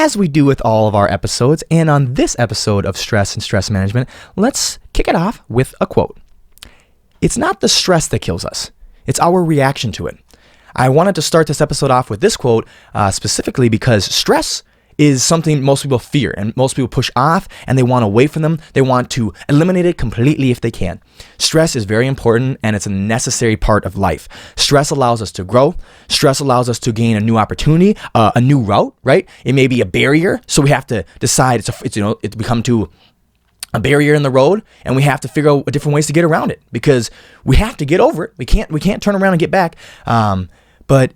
as we do with all of our episodes, and on this episode of Stress and Stress Management, let's kick it off with a quote. It's not the stress that kills us, it's our reaction to it. I wanted to start this episode off with this quote specifically because stress is something most people fear and most people push off, and they want away from them. They want to eliminate it completely if they can. Stress is very important, and it's a necessary part of life. Stress allows us to grow. Stress allows us to gain a new opportunity, a new route, right? It may be a barrier, so we have to decide it's become to a barrier in the road, and we have to figure out different ways to get around it because we have to get over it. We can't turn around and get back. But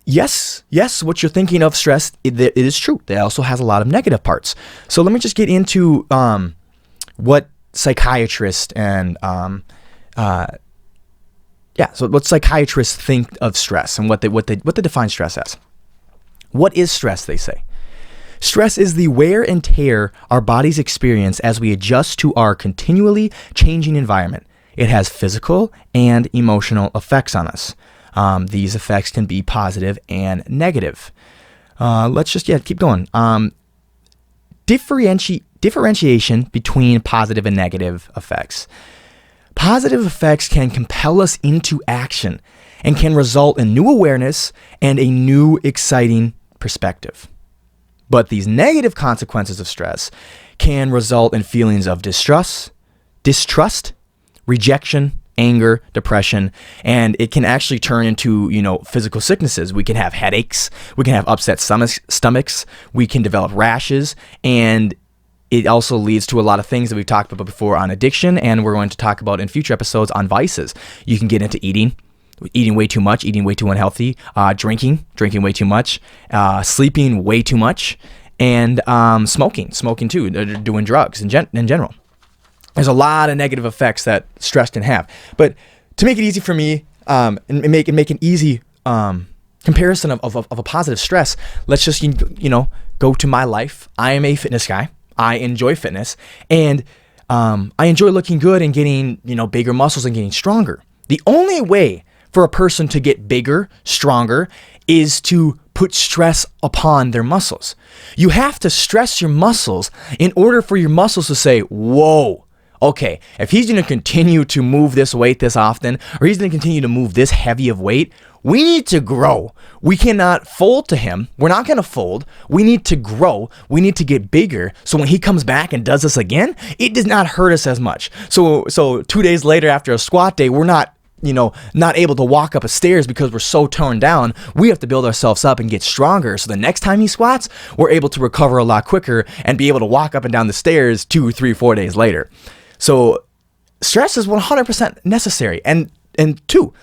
Yes, what you're thinking of stress, it is true. It also has a lot of negative parts. So let me just get into what psychiatrists and what psychiatrists think of stress and what they define stress as. What is stress, they say? Stress is the wear and tear our bodies experience as we adjust to our continually changing environment. It has physical and emotional effects on us. These effects can be positive and negative. Let's just keep going. Differentiation between positive and negative effects. Positive effects can compel us into action and can result in new awareness and a new exciting perspective. But these negative consequences of stress can result in feelings of distrust, rejection, anger, depression, and it can actually turn into, physical sicknesses. We can have headaches, we can have upset stomachs, we can develop rashes, and it also leads to a lot of things that we've talked about before on addiction, and we're going to talk about in future episodes on vices. You can get into eating way too much, eating way too unhealthy, drinking way too much, sleeping way too much, and smoking too, doing drugs in general. There's a lot of negative effects that stress can have. But to make it easy for me and make an easy comparison of a positive stress, let's just go to my life. I am a fitness guy. I enjoy fitness, and I enjoy looking good and getting bigger muscles and getting stronger. The only way for a person to get bigger, stronger, is to put stress upon their muscles. You have to stress your muscles in order for your muscles to say, whoa, okay, if he's going to continue to move this weight this often, or he's going to continue to move this heavy of weight, we need to grow. We cannot fold to him. We're not going to fold. We need to grow. We need to get bigger. So when he comes back and does this again, it does not hurt us as much. So 2 days later after a squat day, we're not able to walk up a stairs because we're so torn down. We have to build ourselves up and get stronger. So the next time he squats, we're able to recover a lot quicker and be able to walk up and down the stairs 2, 3, 4 days later. So stress is 100% necessary. And two,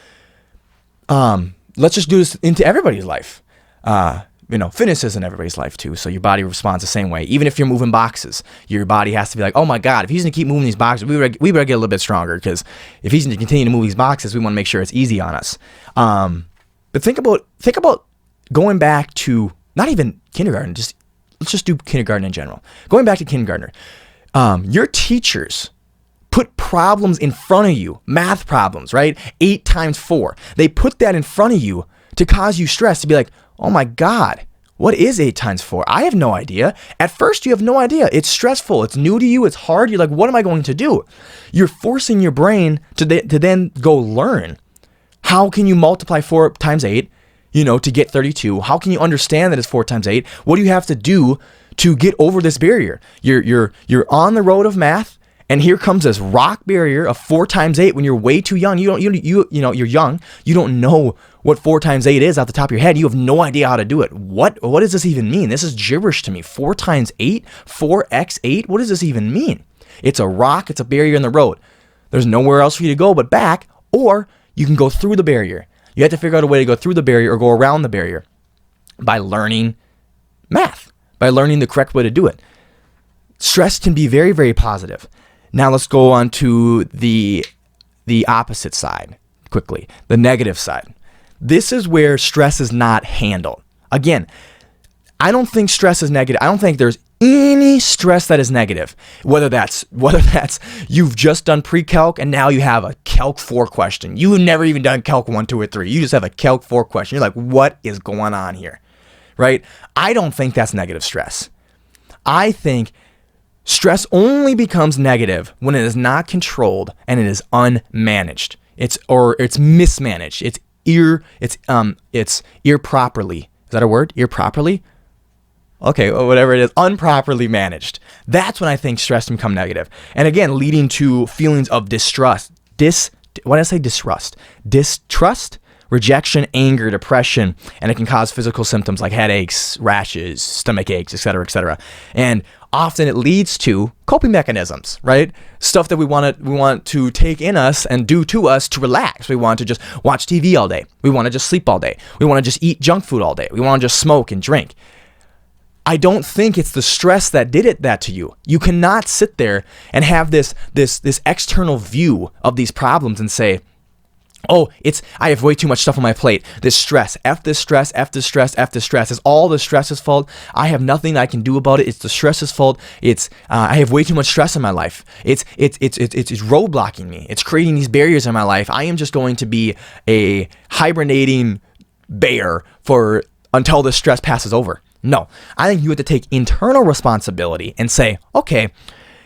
let's just do this into everybody's life. Fitness is in everybody's life too. So your body responds the same way. Even if you're moving boxes, your body has to be like, oh my God, if he's going to keep moving these boxes, we better get a little bit stronger, because if he's going to continue to move these boxes, we want to make sure it's easy on us. But think about going back to not even kindergarten. Let's just do kindergarten in general. Going back to kindergartner, your teachers put problems in front of you, math problems, right? 8 times 4. They put that in front of you to cause you stress, to be like, oh my God, what is 8 times 4? I have no idea. At first, you have no idea. It's stressful. It's new to you. It's hard. You're like, what am I going to do? You're forcing your brain to then go learn. How can you multiply 4 times 8, to get 32? How can you understand that it's 4 times 8? What do you have to do to get over this barrier? You're on the road of math, and here comes this rock barrier of 4 times 8 when you're way too young. You're young. You don't know what 4 times 8 is off the top of your head. You have no idea how to do it. What does this even mean? This is gibberish to me. 4 times 8, 4x8. What does this even mean? It's a rock. It's a barrier in the road. There's nowhere else for you to go but back, or you can go through the barrier. You have to figure out a way to go through the barrier or go around the barrier by learning math, by learning the correct way to do it. Stress can be very, very positive. Now let's go on to the opposite side quickly, the negative side. This is where stress is not handled. Again, I don't think stress is negative. I don't think there's any stress that is negative. Whether that's you've just done pre-calc and now you have a calc 4 question. You've never even done calc 1, 2, or 3. You just have a calc 4 question. You're like, what is going on here? Right? I don't think that's negative stress. I think stress only becomes negative when it is not controlled and it is unmanaged. It's mismanaged. It's improperly. Is that a word? Improperly? Okay, whatever it is, improperly managed. That's when I think stress can become negative. And again, leading to feelings of distrust, rejection, anger, depression, and it can cause physical symptoms like headaches, rashes, stomach aches, etc. And often it leads to coping mechanisms, right? Stuff that we want to take in us and do to us to relax. We want to just watch TV all day. We want to just sleep all day. We want to just eat junk food all day. We want to just smoke and drink. I don't think it's the stress that did that to you. You cannot sit there and have this external view of these problems and say, oh, I have way too much stuff on my plate. This stress, F this stress. It's all the stress's fault. I have nothing I can do about it. It's the stress's fault. I have way too much stress in my life. It's roadblocking me. It's creating these barriers in my life. I am just going to be a hibernating bear until the stress passes over. No, I think you have to take internal responsibility and say, okay,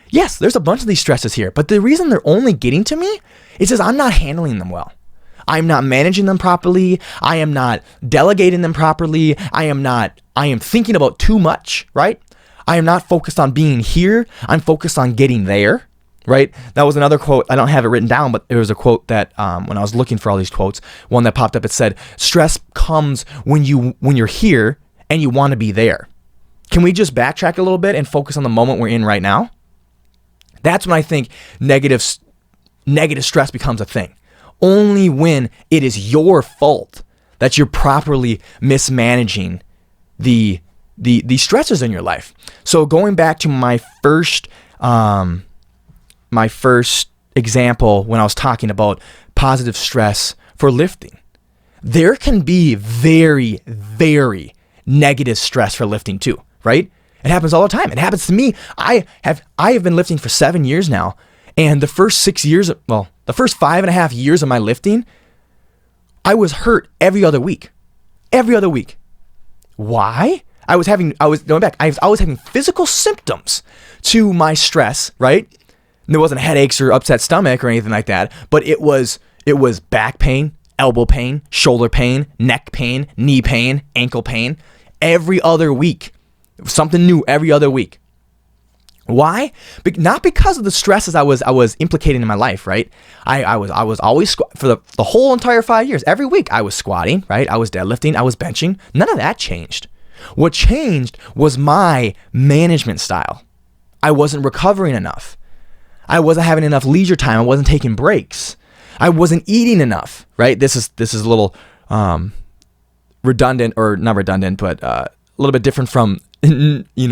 yes, there's a bunch of these stresses here, but the reason they're only getting to me is because I'm not handling them well. I'm not managing them properly. I am not delegating them properly. I am thinking about too much, right? I am not focused on being here. I'm focused on getting there, right? That was another quote. I don't have it written down, but there was a quote that when I was looking for all these quotes, one that popped up, it said, stress comes when you're here and you want to be there. Can we just backtrack a little bit and focus on the moment we're in right now? That's when I think negative stress becomes a thing. Only when it is your fault that you're properly mismanaging the stresses in your life. So going back to my first example when I was talking about positive stress for lifting, there can be very, very negative stress for lifting too, right? It happens all the time. It happens to me. I have been lifting for 7 years now, and the first 5.5 years of my lifting, I was hurt every other week. Every other week. Why? I was having physical symptoms to my stress, right? And there wasn't headaches or upset stomach or anything like that, but it was back pain, elbow pain, shoulder pain, neck pain, knee pain, ankle pain, every other week. Something new every other week. Why? Not because of the stresses I was implicating in my life, right? I was always for the whole entire 5 years. Every week I was squatting, right? I was deadlifting, I was benching. None of that changed. What changed was my management style. I wasn't recovering enough. I wasn't having enough leisure time. I wasn't taking breaks. I wasn't eating enough, right? This is a little redundant, or not redundant, but a little bit different from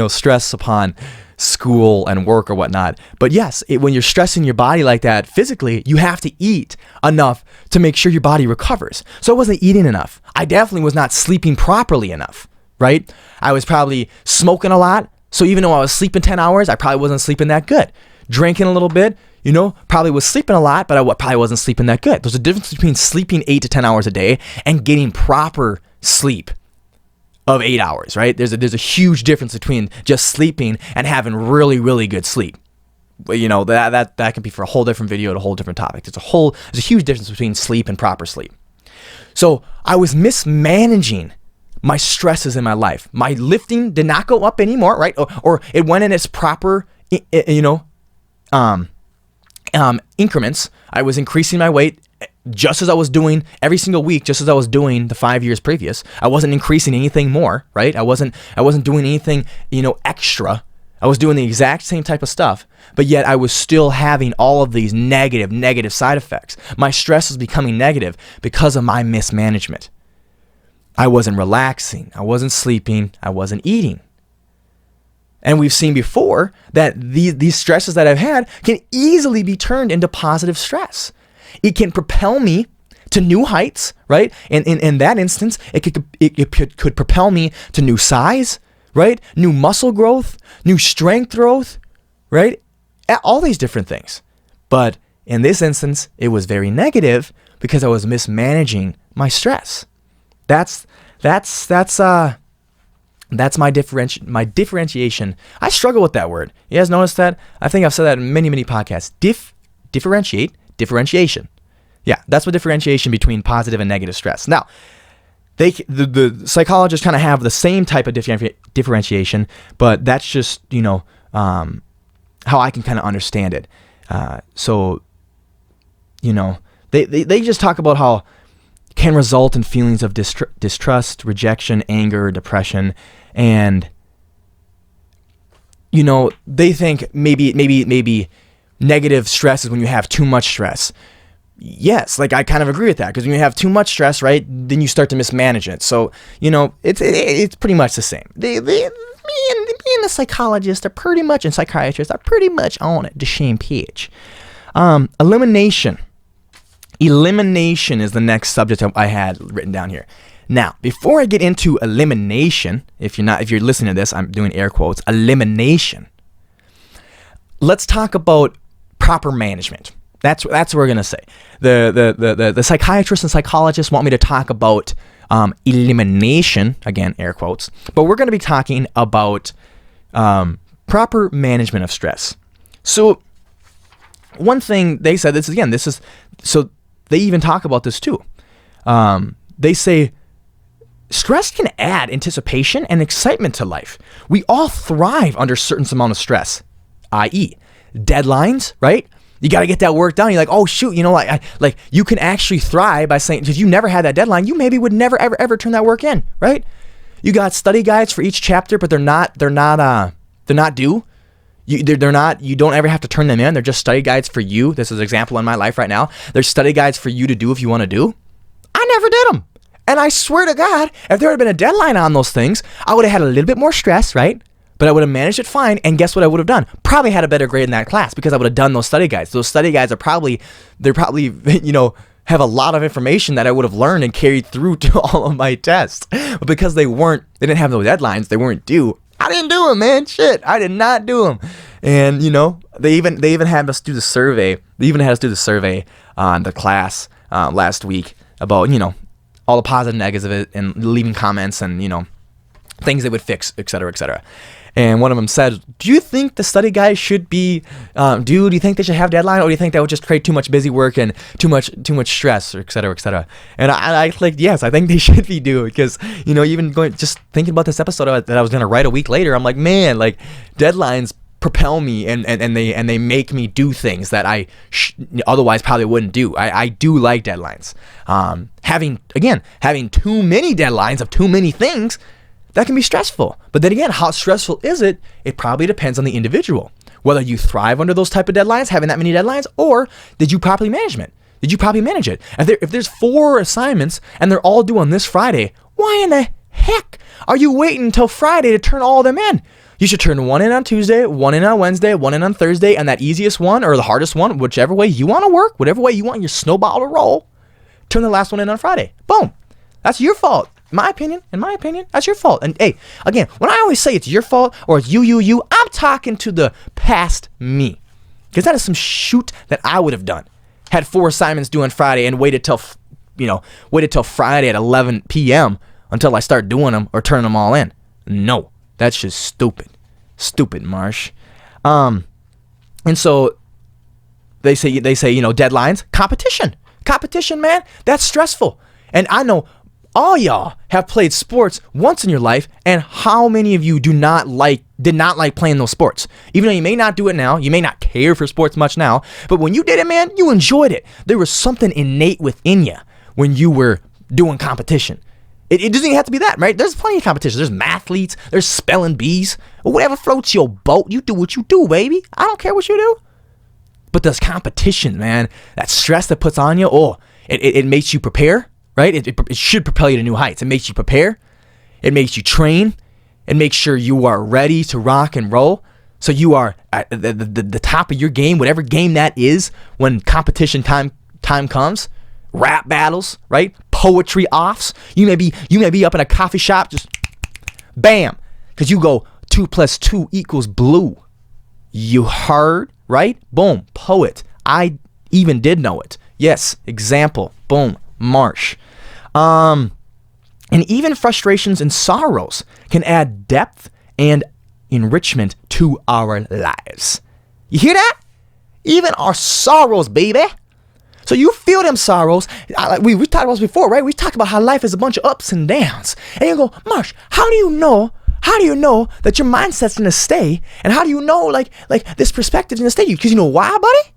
stress upon school and work or whatnot. But yes, when you're stressing your body like that physically, you have to eat enough to make sure your body recovers. So I wasn't eating enough. I definitely was not sleeping properly enough, right? I was probably smoking a lot. So even though I was sleeping 10 hours, I probably wasn't sleeping that good. Drinking a little bit, probably was sleeping a lot, but I probably wasn't sleeping that good. There's a difference between sleeping 8 to 10 hours a day and getting proper sleep of 8 hours, right? There's a huge difference between just sleeping and having really, really good sleep. But that can be for a whole different video and a whole different topic. There's a huge difference between sleep and proper sleep. So I was mismanaging my stresses in my life. My lifting did not go up anymore, right? Or it went in its proper, increments. I was increasing my weight just as I was doing every single week, just as I was doing the 5 years previous. I wasn't increasing anything more, right? I wasn't doing anything, extra. I was doing the exact same type of stuff, but yet I was still having all of these negative side effects. My stress was becoming negative because of my mismanagement. I wasn't relaxing. I wasn't sleeping. I wasn't eating. And we've seen before that these stresses that I've had can easily be turned into positive stress. It can propel me to new heights, right? And in that instance, it could propel me to new size, right? New muscle growth, new strength growth, right? All these different things. But in this instance, it was very negative because I was mismanaging my stress. That's That's my differentiation. I struggle with that word. You guys notice that? I think I've said that in many, many podcasts. Differentiation. Yeah, that's what differentiation between positive and negative stress. Now, the psychologists kind of have the same type of differentiation, but that's just, how I can kind of understand it. They just talk about how can result in feelings of distrust, rejection, anger, depression, and they think maybe negative stress is when you have too much stress. Yes, like I kind of agree with that, because when you have too much stress, right, then you start to mismanage it. So it's pretty much the same. Me and the psychologist are pretty much, and psychiatrists are pretty much on the same page. Elimination is the next subject I had written down here. Now, before I get into elimination, if you're listening to this, I'm doing air quotes, elimination. Let's talk about proper management. That's what we're gonna say. The psychiatrists and psychologists want me to talk about elimination, again, air quotes, but we're gonna be talking about proper management of stress. So one thing they said, so they even talk about this too. They say stress can add anticipation and excitement to life. We all thrive under certain amount of stress, i.e. deadlines, right? You got to get that work done. You're like, oh shoot, like you can actually thrive by saying, if you never had that deadline, you maybe would never ever turn that work in, right? You got study guides for each chapter, but they're not due. You don't ever have to turn them in. They're just study guides for you. This is an example in my life right now. There's study guides for you to do if you want to do. I never did them. And I swear to God, if there had been a deadline on those things, I would have had a little bit more stress, right? But I would have managed it fine. And guess what I would have done? Probably had a better grade in that class, because I would have done those study guides. Those study guides are probably have a lot of information that I would have learned and carried through to all of my tests. But because they didn't have no deadlines, they weren't due, I didn't do them, man. Shit, I did not do them. And they even had us do the survey. They even had us do the survey on the class last week about all the positive, negatives of it, and leaving comments and things they would fix, etc., etc. And one of them said, "Do you think the study guide should be do you think they should have deadline, or do you think that would just create too much busy work and too much stress, or etc., etc.?" And I clicked yes. I think they should be due, because even just thinking about this episode that I was gonna write a week later, I'm like, man, like deadlines propel me and they make me do things that I otherwise probably wouldn't do. I do like deadlines. Having too many deadlines of too many things, that can be stressful. But then again, how stressful is it? It probably depends on the individual. Whether you thrive under those type of deadlines, having that many deadlines, or did you properly manage it? If there's 4 assignments and they're all due on this Friday, why in the heck are you waiting until Friday to turn all of them in? You should turn one in on Tuesday, one in on Wednesday, one in on Thursday, and that easiest one or the hardest one, whichever way you want to work, whatever way you want your snowball to roll, turn the last one in on Friday. Boom. That's your fault. In my opinion, that's your fault. And hey, again, when I always say it's your fault or it's you, I'm talking to the past me. Because that is some shoot that I would have done. Had 4 assignments due on Friday and waited till Friday at 11 p.m. until I start doing them or turning them all in. No, that's just stupid. Stupid, Marsh. And so they say, deadlines, competition, man, that's stressful. And I know all y'all have played sports once in your life, and how many of you did not like playing those sports? Even though you may not do it now, you may not care for sports much now, but when you did it, man, you enjoyed it. There was something innate within you when you were doing competition. It doesn't even have to be that, right? There's plenty of competition. There's mathletes, there's spelling bees, or whatever floats your boat. You do what you do, baby. I don't care what you do. But there's competition, man. That stress that puts on you, it makes you prepare. Right? It should propel you to new heights. It makes you prepare. It makes you train. It makes sure you are ready to rock and roll. So you are at the top of your game, whatever game that is, when competition time comes. Rap battles, right? Poetry offs. You may be up in a coffee shop, just bam, because you go 2 + 2 = blue. You heard, right? Boom, poet. I even did know it. Yes, example. Boom. Marsh. And And even frustrations and sorrows can add depth and enrichment to our lives. You hear that? Even our sorrows, baby. So you feel them sorrows. We talked about this before, right? We talked about how life is a bunch of ups and downs. And you go, Marsh, how do you know that your mindset's gonna stay? And how do you know like this perspective's gonna stay? Because you know why, buddy?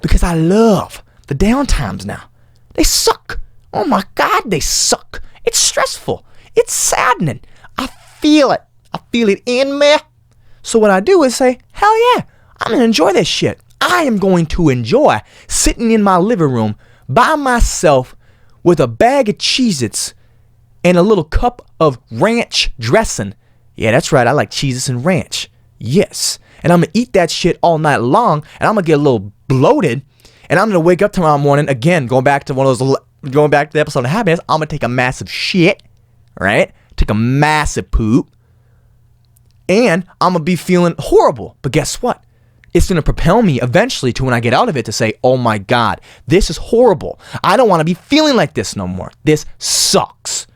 Because I love the down times now. They suck. Oh my God, they suck. It's stressful. It's saddening. I feel it. I feel it in me. So what I do is say, hell yeah, I'm gonna enjoy this shit. I am going to enjoy sitting in my living room by myself with a bag of Cheez-Its and a little cup of ranch dressing. Yeah, that's right. I like Cheez-Its and ranch. Yes. And I'm going to eat that shit all night long, and I'm going to get a little bloated, and I'm going to wake up tomorrow morning, again, going back to the episode of Happiness, I'm going to take a massive shit, right? Take a massive poop, and I'm going to be feeling horrible. But guess what? It's going to propel me eventually to when I get out of it to say, oh my God, this is horrible. I don't want to be feeling like this no more. This sucks.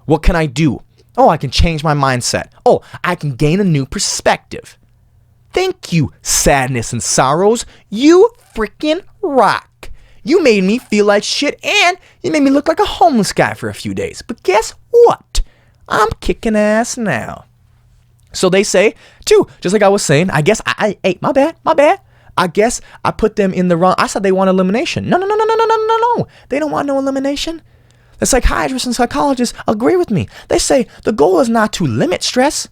What can I do? Oh, I can change my mindset. Oh, I can gain a new perspective. Thank you, sadness and sorrows. You freaking rock. You made me feel like shit, and you made me look like a homeless guy for a few days. But guess what? I'm kicking ass now. So they say, too, just like I was saying, I guess hey, my bad. I guess I put them in the wrong. I said they want elimination. No. They don't want no elimination. The psychiatrists and psychologists agree with me. They say the goal is not to limit stress.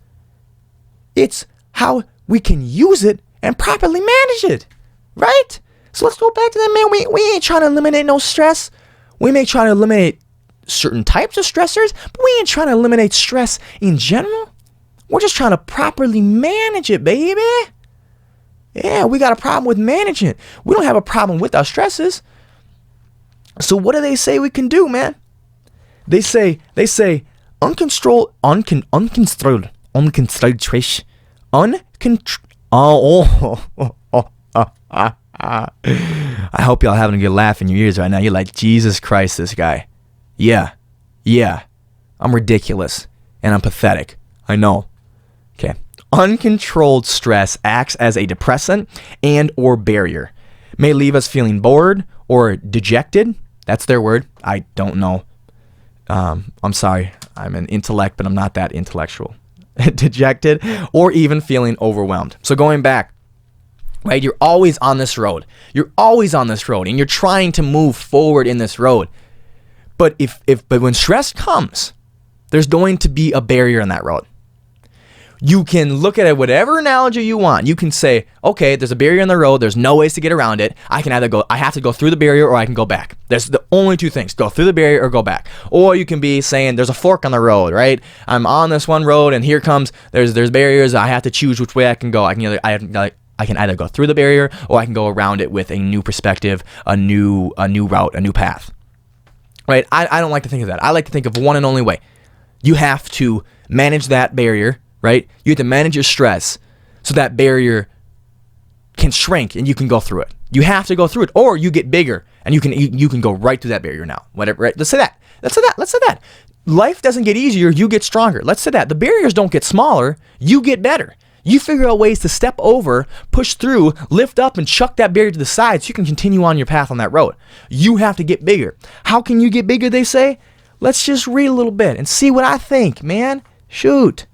It's how we can use it and properly manage it, right? So let's go back to that, man. We ain't trying to eliminate no stress. We may try to eliminate certain types of stressors, but we ain't trying to eliminate stress in general. We're just trying to properly manage it, baby. Yeah, we got a problem with managing it. We don't have a problem with our stresses. So what do they say we can do, man? They say uncontrolled concentration. I hope y'all having a good laugh in your ears right now. You're like, Jesus Christ, this guy. Yeah, I'm ridiculous and I'm pathetic. I know. Okay. Uncontrolled stress acts as a depressant and or barrier. May leave us feeling bored or dejected. That's their word. I don't know. I'm sorry. I'm an intellect, but I'm not that intellectual. Dejected or even feeling overwhelmed. So going back, right? You're always on this road. And you're trying to move forward in this road. But but when stress comes, there's going to be a barrier in that road. You can look at it whatever analogy you want. You can say, okay, there's a barrier in the road. There's no ways to get around it. I have to go through the barrier or I can go back. There's the only two things, go through the barrier or go back. Or you can be saying there's a fork on the road, right? I'm on this one road and here comes, there's barriers. I have to choose which way I can go. I can either go through the barrier or I can go around it with a new perspective, a new route, a new path, right? I don't like to think of that. I like to think of one and only way. You have to manage that barrier, right? You have to manage your stress so that barrier can shrink and you can go through it. You have to go through it, or you get bigger and you can go right through that barrier now. Whatever, right? Let's say that. Life doesn't get easier, you get stronger. Let's say that. The barriers don't get smaller, you get better. You figure out ways to step over, push through, lift up, and chuck that barrier to the side so you can continue on your path on that road. You have to get bigger. How can you get bigger, they say? Let's just read a little bit and see what I think, man. Shoot.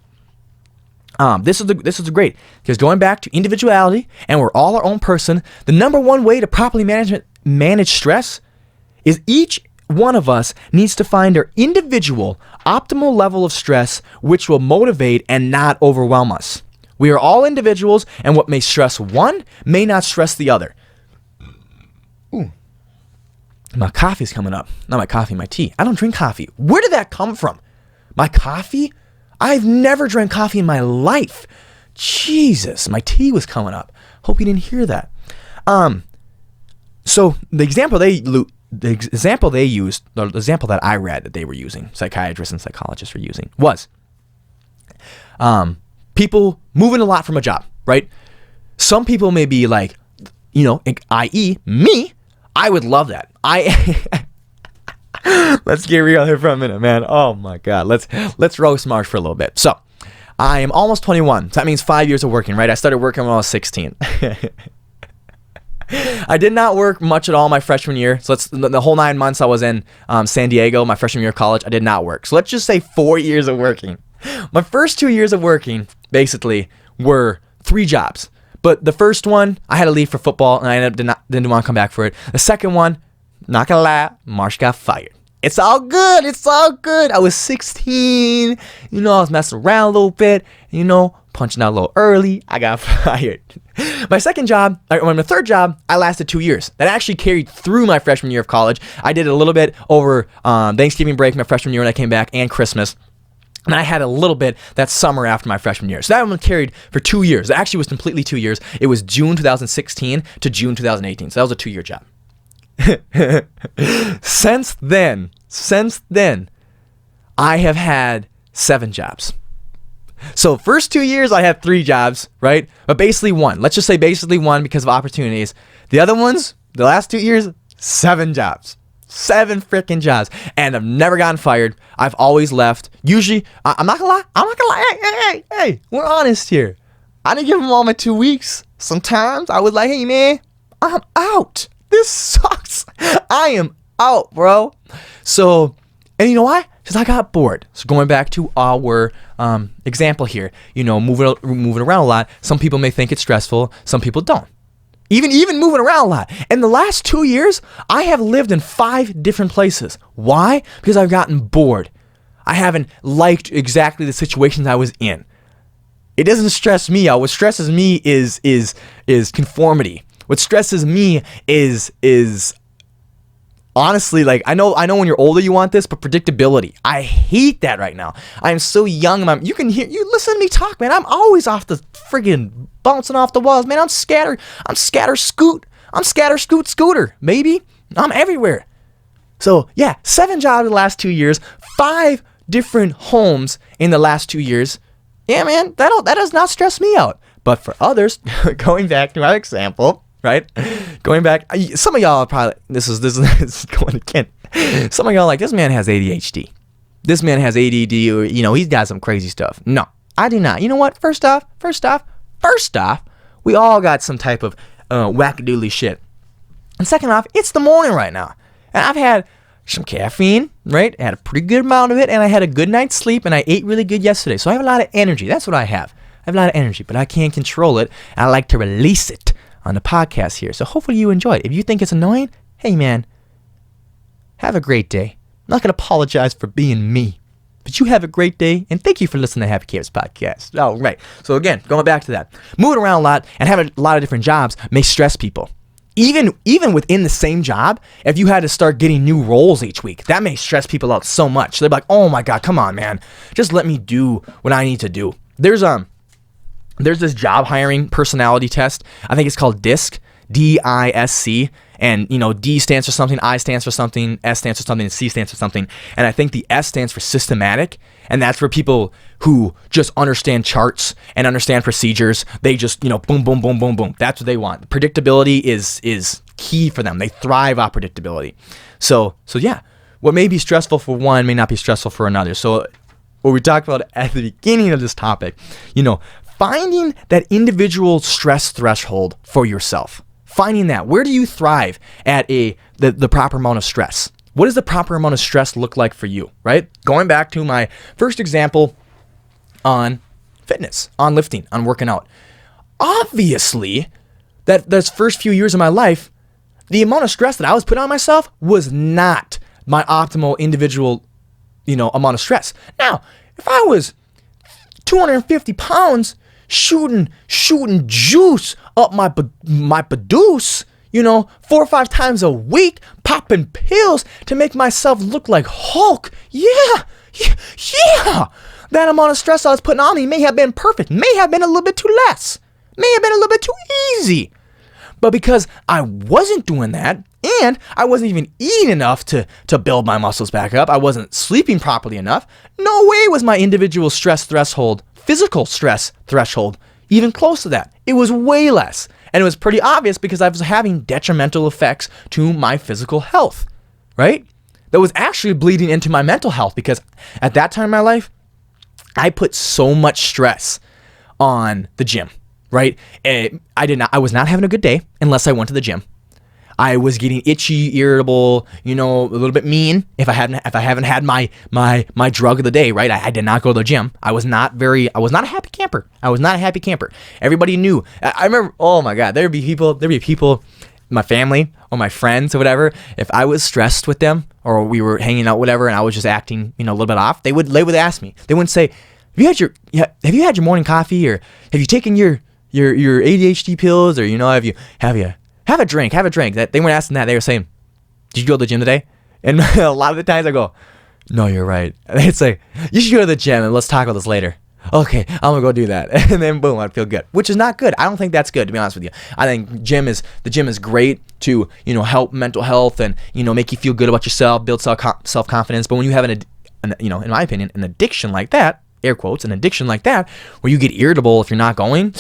This is great, because going back to individuality, and we're all our own person, the number one way to properly manage stress is each one of us needs to find our individual optimal level of stress, which will motivate and not overwhelm us. We are all individuals, and what may stress one may not stress the other. Ooh. My coffee's coming up. Not my coffee, my tea. I don't drink coffee. Where did that come from? My coffee? I've never drank coffee in my life. Jesus, my tea was coming up. Hope you didn't hear that. So the example they used, the example that I read that they were using, psychiatrists and psychologists were using, was people moving a lot from a job, right? Some people may be like, i.e. me, I would love that. Let's get real here for a minute, man. Oh my God. Let's roast Marsh for a little bit. So I am almost 21. So that means 5 years of working, right? I started working when I was 16. I did not work much at all my freshman year. So the whole 9 months I was in San Diego, my freshman year of college, I did not work. So let's just say 4 years of working. My first 2 years of working basically were 3 jobs. But the first one, I had to leave for football, and I didn't want to come back for it. The second one, not gonna lie, Marsh got fired. It's all good. It's all good. I was 16. I was messing around a little bit. Punching out a little early. I got fired. My third job, I lasted 2 years. That actually carried through my freshman year of college. I did a little bit over Thanksgiving break my freshman year when I came back, and Christmas. And I had a little bit that summer after my freshman year. So that one carried for 2 years. It actually was completely 2 years. It was June 2016 to June 2018. So that was a 2-year job. Since then, I have had 7 jobs. So first 2 years, I had 3 jobs, right? But basically 1. Let's just say basically 1 because of opportunities. The other ones, the last 2 years, 7 jobs. 7 freaking jobs. And I've never gotten fired. I've always left. Usually, I'm not gonna lie. Hey, we're honest here. I didn't give them all my 2 weeks. Sometimes I was like, hey man, I'm out. This sucks. I am out, bro. So, and you know why? Because I got bored. So going back to our example here, moving around a lot. Some people may think it's stressful. Some people don't. Even moving around a lot. In the last 2 years, I have lived in 5 different places. Why? Because I've gotten bored. I haven't liked exactly the situations I was in. It doesn't stress me out. What stresses me is conformity. What stresses me is honestly, like, I know when you're older you want this, but predictability. I hate that right now. I am so young. You listen to me talk, man. I'm always off the friggin' bouncing off the walls, man. I'm scooter, scooter, baby. I'm everywhere. So yeah, 7 jobs in the last 2 years, 5 different homes in the last 2 years. Yeah, man, that does not stress me out. But for others, going back to our example, right? Going back, some of y'all are probably, this is going again. Some of y'all are like, this man has ADHD. This man has ADD, or, he's got some crazy stuff. No, I do not. You know what? First off, we all got some type of wackadoodly shit. And second off, it's the morning right now. And I've had some caffeine, right? I had a pretty good amount of it, and I had a good night's sleep, and I ate really good yesterday. So I have a lot of energy. That's what I have. I have a lot of energy, but I can't control it. And I like to release it on the podcast here. So hopefully you enjoy it. If you think it's annoying, hey man, have a great day. I'm not going to apologize for being me. But you have a great day, and thank you for listening to Happy Chaos Podcast. All right. So again, going back to that. Moving around a lot and having a lot of different jobs may stress people. Even within the same job, if you had to start getting new roles each week, that may stress people out so much. They're like, oh my God, come on, man. Just let me do what I need to do. There's this job hiring personality test. I think it's called DISC, D-I-S-C. And, D stands for something, I stands for something, S stands for something, and C stands for something. And I think the S stands for systematic. And that's for people who just understand charts and understand procedures. They just, boom, boom, boom, boom, boom. That's what they want. Predictability is key for them. They thrive on predictability. So yeah, what may be stressful for one may not be stressful for another. So what we talked about at the beginning of this topic, finding that individual stress threshold for yourself. Finding that. Where do you thrive at the proper amount of stress? What does the proper amount of stress look like for you, right? Going back to my first example on fitness, on lifting, on working out. Obviously, those first few years of my life, the amount of stress that I was putting on myself was not my optimal individual, amount of stress. Now, if I was 250 pounds shooting juice up my badooce, 4 or 5 times a week, popping pills to make myself look like Hulk. Yeah. That amount of stress I was putting on me may have been perfect, may have been a little bit too less, may have been a little bit too easy. But because I wasn't doing that, and I wasn't even eating enough to build my muscles back up, I wasn't sleeping properly enough, no way was my individual stress threshold, physical stress threshold, even close to that. It was way less. And it was pretty obvious because I was having detrimental effects to my physical health, right? that was actually bleeding into my mental health, because at that time in my life, I put so much stress on the gym, right? I was not having a good day unless I went to the gym. I was getting itchy, irritable, a little bit mean if I haven't had my drug of the day, right? I did not go to the gym. I was not a happy camper. Everybody knew. I remember, oh my God, there'd be people, my family or my friends or whatever. If I was stressed with them or we were hanging out, whatever, and I was just acting, a little bit off, they would ask me. They wouldn't say, have you had your morning coffee, or have you taken your ADHD pills, or have a drink. That they weren't asking that. They were saying, did you go to the gym today? And a lot of the times I go, no, you're right. And it's like, you should go to the gym and let's talk about this later. Okay, I'm gonna go do that. And then boom, I'd feel good, which is not good. I don't think that's good, to be honest with you. I think the gym is great to, help mental health and, make you feel good about yourself, build self-confidence. But when you have in my opinion, an addiction like that, air quotes, an addiction like that, where you get irritable if you're not going,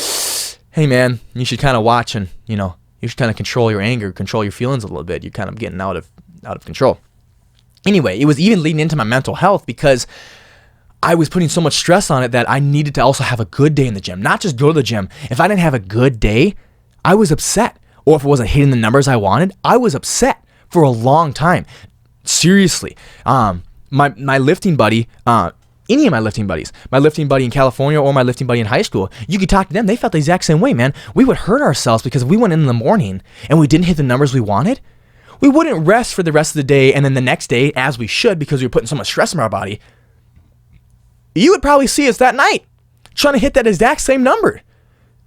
hey man, you should kind of watch and, you should kind of control your anger, control your feelings a little bit. You're kind of getting out of control. Anyway, it was even leading into my mental health because I was putting so much stress on it that I needed to also have a good day in the gym, not just go to the gym. If I didn't have a good day, I was upset. Or if it wasn't hitting the numbers I wanted, I was upset for a long time. Seriously. My lifting buddy, any of my lifting buddies, my lifting buddy in California or my lifting buddy in high school, you could talk to them. They felt the exact same way, man. We would hurt ourselves because if we went in the morning and we didn't hit the numbers we wanted, we wouldn't rest for the rest of the day. And then the next day, as we should, because we were putting so much stress on our body, you would probably see us that night trying to hit that exact same number.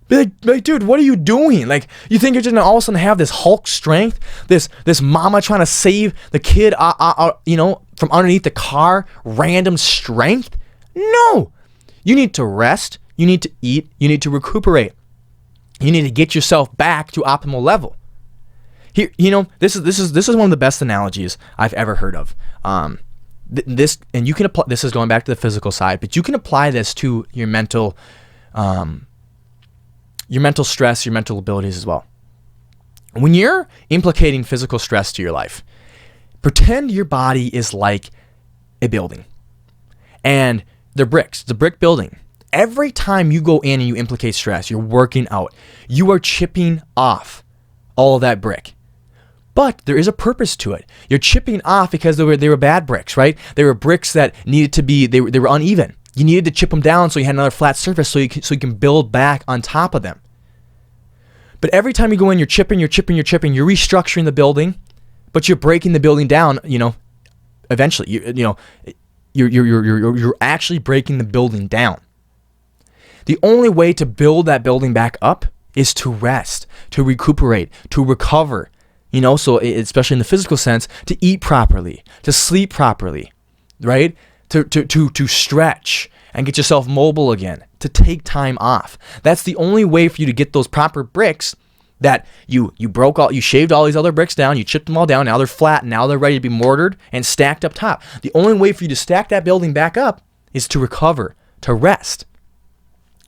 Be like, dude, what are you doing? Like, you think you're just gonna all of a sudden have this Hulk strength, this mama trying to save the kid, from underneath the car, random strength? No, you need to rest. You need to eat. You need to recuperate. You need to get yourself back to optimal level. Here, this is one of the best analogies I've ever heard of. This, and you can apply. This is going back to the physical side, but you can apply this to your mental stress, your mental abilities as well. When you're implicating physical stress to your life, pretend your body is like a building, and they're bricks. It's a brick building. Every time you go in and you implicate stress, you're working out. You are chipping off all of that brick. But there is a purpose to it. You're chipping off because they were bad bricks, right? They were bricks that needed to be, they were uneven. You needed to chip them down so you had another flat surface so you can build back on top of them. But every time you go in, you're chipping, you're restructuring the building, but you're breaking the building down, eventually. You're actually breaking the building down. The only way to build that building back up is to rest, to recuperate, to recover. So especially in the physical sense, to eat properly, to sleep properly, right? To stretch and get yourself mobile again, to take time off. That's the only way for you to get those proper bricks that you shaved all these other bricks down, you chipped them all down, now they're flat, and now they're ready to be mortared and stacked up top. The only way for you to stack that building back up is to recover, to rest.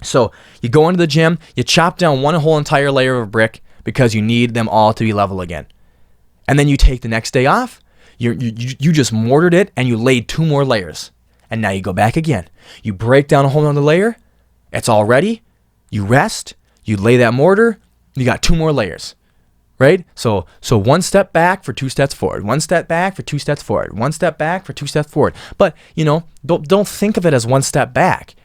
So you go into the gym, you chop down one whole entire layer of brick because you need them all to be level again. And then you take the next day off, you just mortared it and you laid 2 more layers. And now you go back again. You break down a whole other layer, it's all ready, you rest, you lay that mortar, you got 2 more layers, right? So 1 step back for 2 steps forward, 1 step back for 2 steps forward, 1 step back for 2 steps forward. But, don't think of it as 1 step back.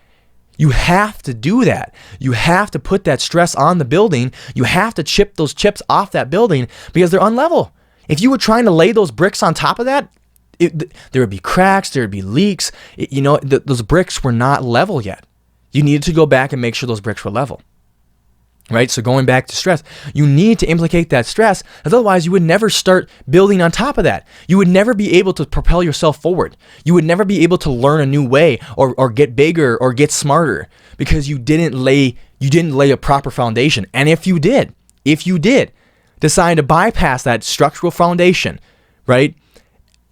You have to do that. You have to put that stress on the building. You have to chip those chips off that building because they're unlevel. If you were trying to lay those bricks on top of that, there would be cracks, there would be leaks. Those bricks were not level yet. You needed to go back and make sure those bricks were level. Right? So going back to stress, you need to implicate that stress, otherwise you would never start building on top of that. You would never be able to propel yourself forward. You would never be able to learn a new way or get bigger or get smarter because you didn't lay a proper foundation. And if you did decide to bypass that structural foundation, right?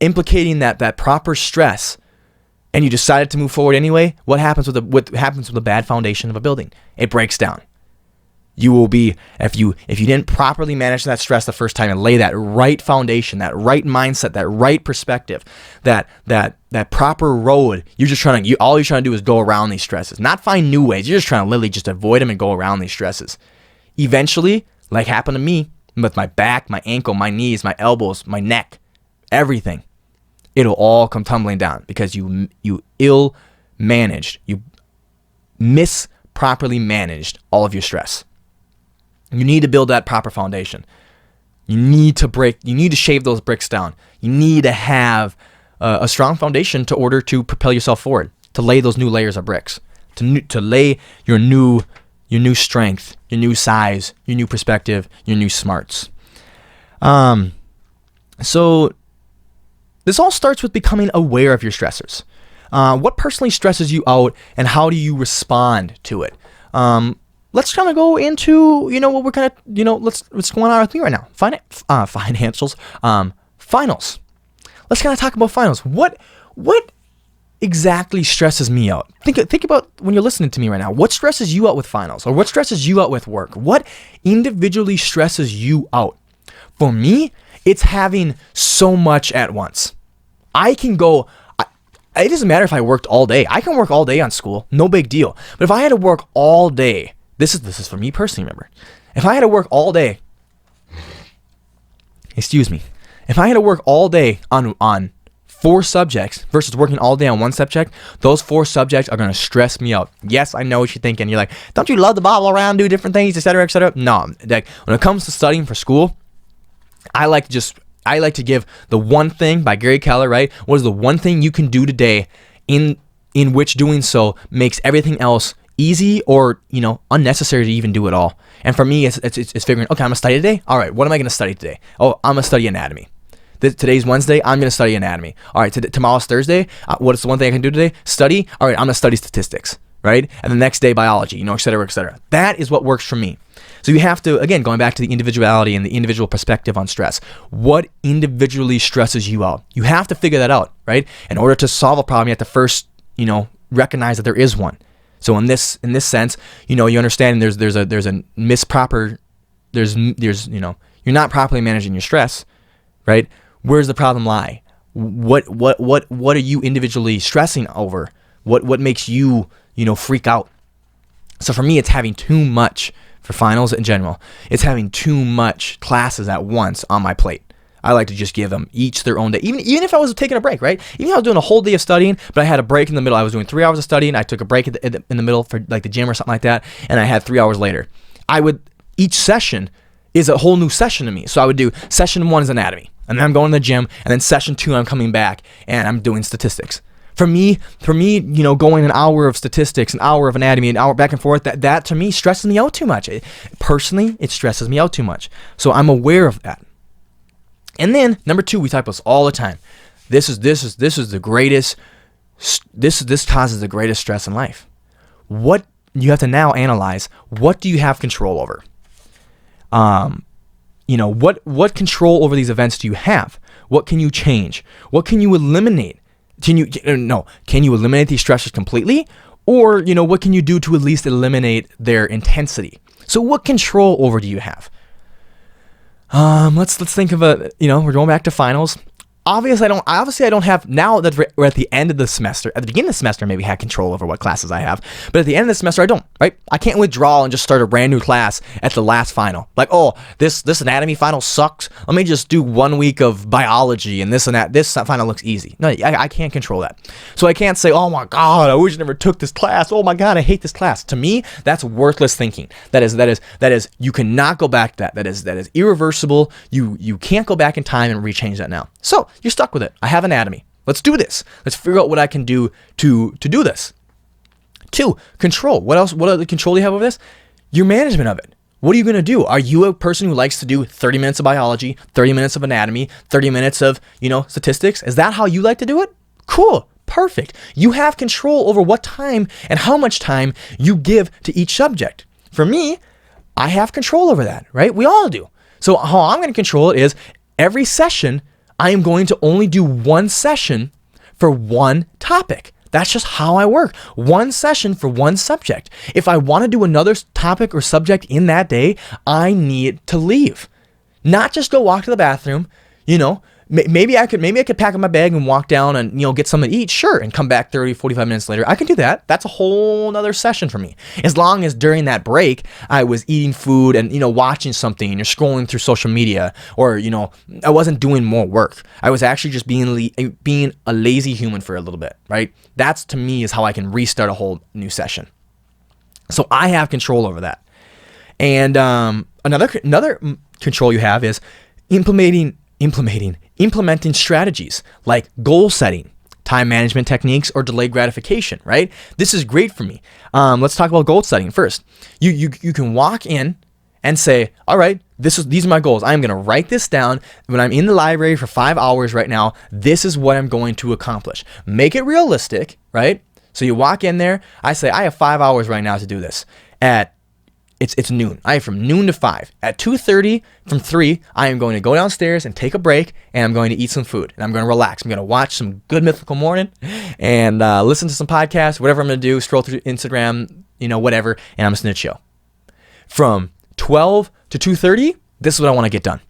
Implicating that proper stress, and you decided to move forward anyway, what happens with the bad foundation of a building? It breaks down. You will be, if you didn't properly manage that stress the first time and lay that right foundation, that right mindset, that right perspective, that proper road, all you're trying to do is go around these stresses, not find new ways. You're just trying to literally just avoid them and go around these stresses. Eventually, like happened to me with my back, my ankle, my knees, my elbows, my neck, everything, it'll all come tumbling down because you ill managed, you properly managed all of your stress. You need to build that proper foundation. You need to shave those bricks down. You need to have a strong foundation in order to propel yourself forward, to lay those new layers of bricks, to lay your new strength, your new size, your new perspective, your new smarts. So this all starts with becoming aware of your stressors. What personally stresses you out, and how do you respond to it? Let's kind of go into, what we're kind of, what's going on with me right now. Financials, finals. Let's kind of talk about finals. What exactly stresses me out? Think about when you're listening to me right now. What stresses you out with finals, or what stresses you out with work? What individually stresses you out? For me, it's having so much at once. It doesn't matter if I worked all day. I can work all day on school, no big deal. But if I had to work all day, this is for me personally, remember. If I had to work all day, if I had to work all day on 4 subjects versus working all day on 1 subject, those 4 subjects are going to stress me out. Yes, I know what you're thinking. You're like, don't you love to bobble around, do different things, etc., etc.? No, like when it comes to studying for school, I like to give the one thing by Gary Keller, right? What is the one thing you can do today in which doing so makes everything else easy or, unnecessary to even do it all? And for me, it's figuring, okay, I'm going to study today. All right, what am I going to study today? Oh, I'm going to study anatomy. Today's Wednesday, I'm going to study anatomy. All right, tomorrow's Thursday. What is the one thing I can do today? Study. All right, I'm going to study statistics, right? And the next day, biology, et cetera, et cetera. That is what works for me. So you have to, again, going back to the individuality and the individual perspective on stress, what individually stresses you out? You have to figure that out, right? In order to solve a problem, you have to first, recognize that there is one. So in this sense, you understand there's you're not properly managing your stress, right? Where's the problem lie? What are you individually stressing over? What makes you, freak out? So for me, it's having too much. For finals in general, it's having too much classes at once on my plate. I like to just give them each their own day. Even if I was taking a break, right? Even if I was doing a whole day of studying, but I had a break in the middle. I was doing 3 hours of studying. I took a break in the middle for like the gym or something like that, and I had 3 hours later. Each session is a whole new session to me. So I would do session 1 is anatomy, and then I'm going to the gym, and then session 2 I'm coming back and I'm doing statistics. For me, going an hour of statistics, an hour of anatomy, an hour back and forth, that to me stresses me out too much. Personally, it stresses me out too much. So I'm aware of that. And then number 2, we talk about this all the time. This is the greatest. This causes the greatest stress in life. What you have to now analyze: what do you have control over? What control over these events do you have? What can you change? What can you eliminate? Can you eliminate these stressors completely? Or, what can you do to at least eliminate their intensity? So what control over do you have? Let's think of we're going back to finals. Obviously, I don't have, now that we're at the end of the semester, at the beginning of the semester, maybe had control over what classes I have, but at the end of the semester, I don't, right? I can't withdraw and just start a brand new class at the last final. Like, oh, this anatomy final sucks. Let me just do 1 week of biology and this and that. This final looks easy. No, I can't control that. So I can't say, oh my God, I wish I never took this class. Oh my God, I hate this class. To me, that's worthless thinking. That is, you cannot go back to that. That is irreversible. You can't go back in time and rechange that now. So you're stuck with it. I have anatomy. Let's do this. Let's figure out what I can do to do this. 2, control. What else? What other control do you have over this? Your management of it. What are you going to do? Are you a person who likes to do 30 minutes of biology, 30 minutes of anatomy, 30 minutes of, statistics? Is that how you like to do it? Cool. Perfect. You have control over what time and how much time you give to each subject. For me, I have control over that, right? We all do. So how I'm going to control it is every session, I am going to only do 1 session for 1 topic. That's just how I work. One session for one subject. If I want to do another topic or subject in that day, I need to leave. Not just go walk to the bathroom, Maybe I could pack up my bag and walk down and, get something to eat, sure, and come back 30, 45 minutes later. I can do that. That's a whole nother session for me. As long as during that break, I was eating food and, watching something and you're scrolling through social media or, I wasn't doing more work. I was actually just being a lazy human for a little bit, right? That's, to me, is how I can restart a whole new session. So I have control over that. And another control you have is implementing strategies like goal setting, time management techniques, or delayed gratification, right? This is great for me. Let's talk about goal setting first. You can walk in and say, all right, these are my goals. I'm going to write this down. When I'm in the library for 5 hours right now, this is what I'm going to accomplish. Make it realistic, right? So you walk in there. I say, I have 5 hours right now to do this. It's noon. I have from noon to 5. At 2:30 from 3, I am going to go downstairs and take a break, and I'm going to eat some food, and I'm going to relax. I'm going to watch some good Mythical Morning and listen to some podcasts, whatever I'm going to do, scroll through Instagram, whatever, and I'm just going to chill. From 12 to 2:30, this is what I want to get done.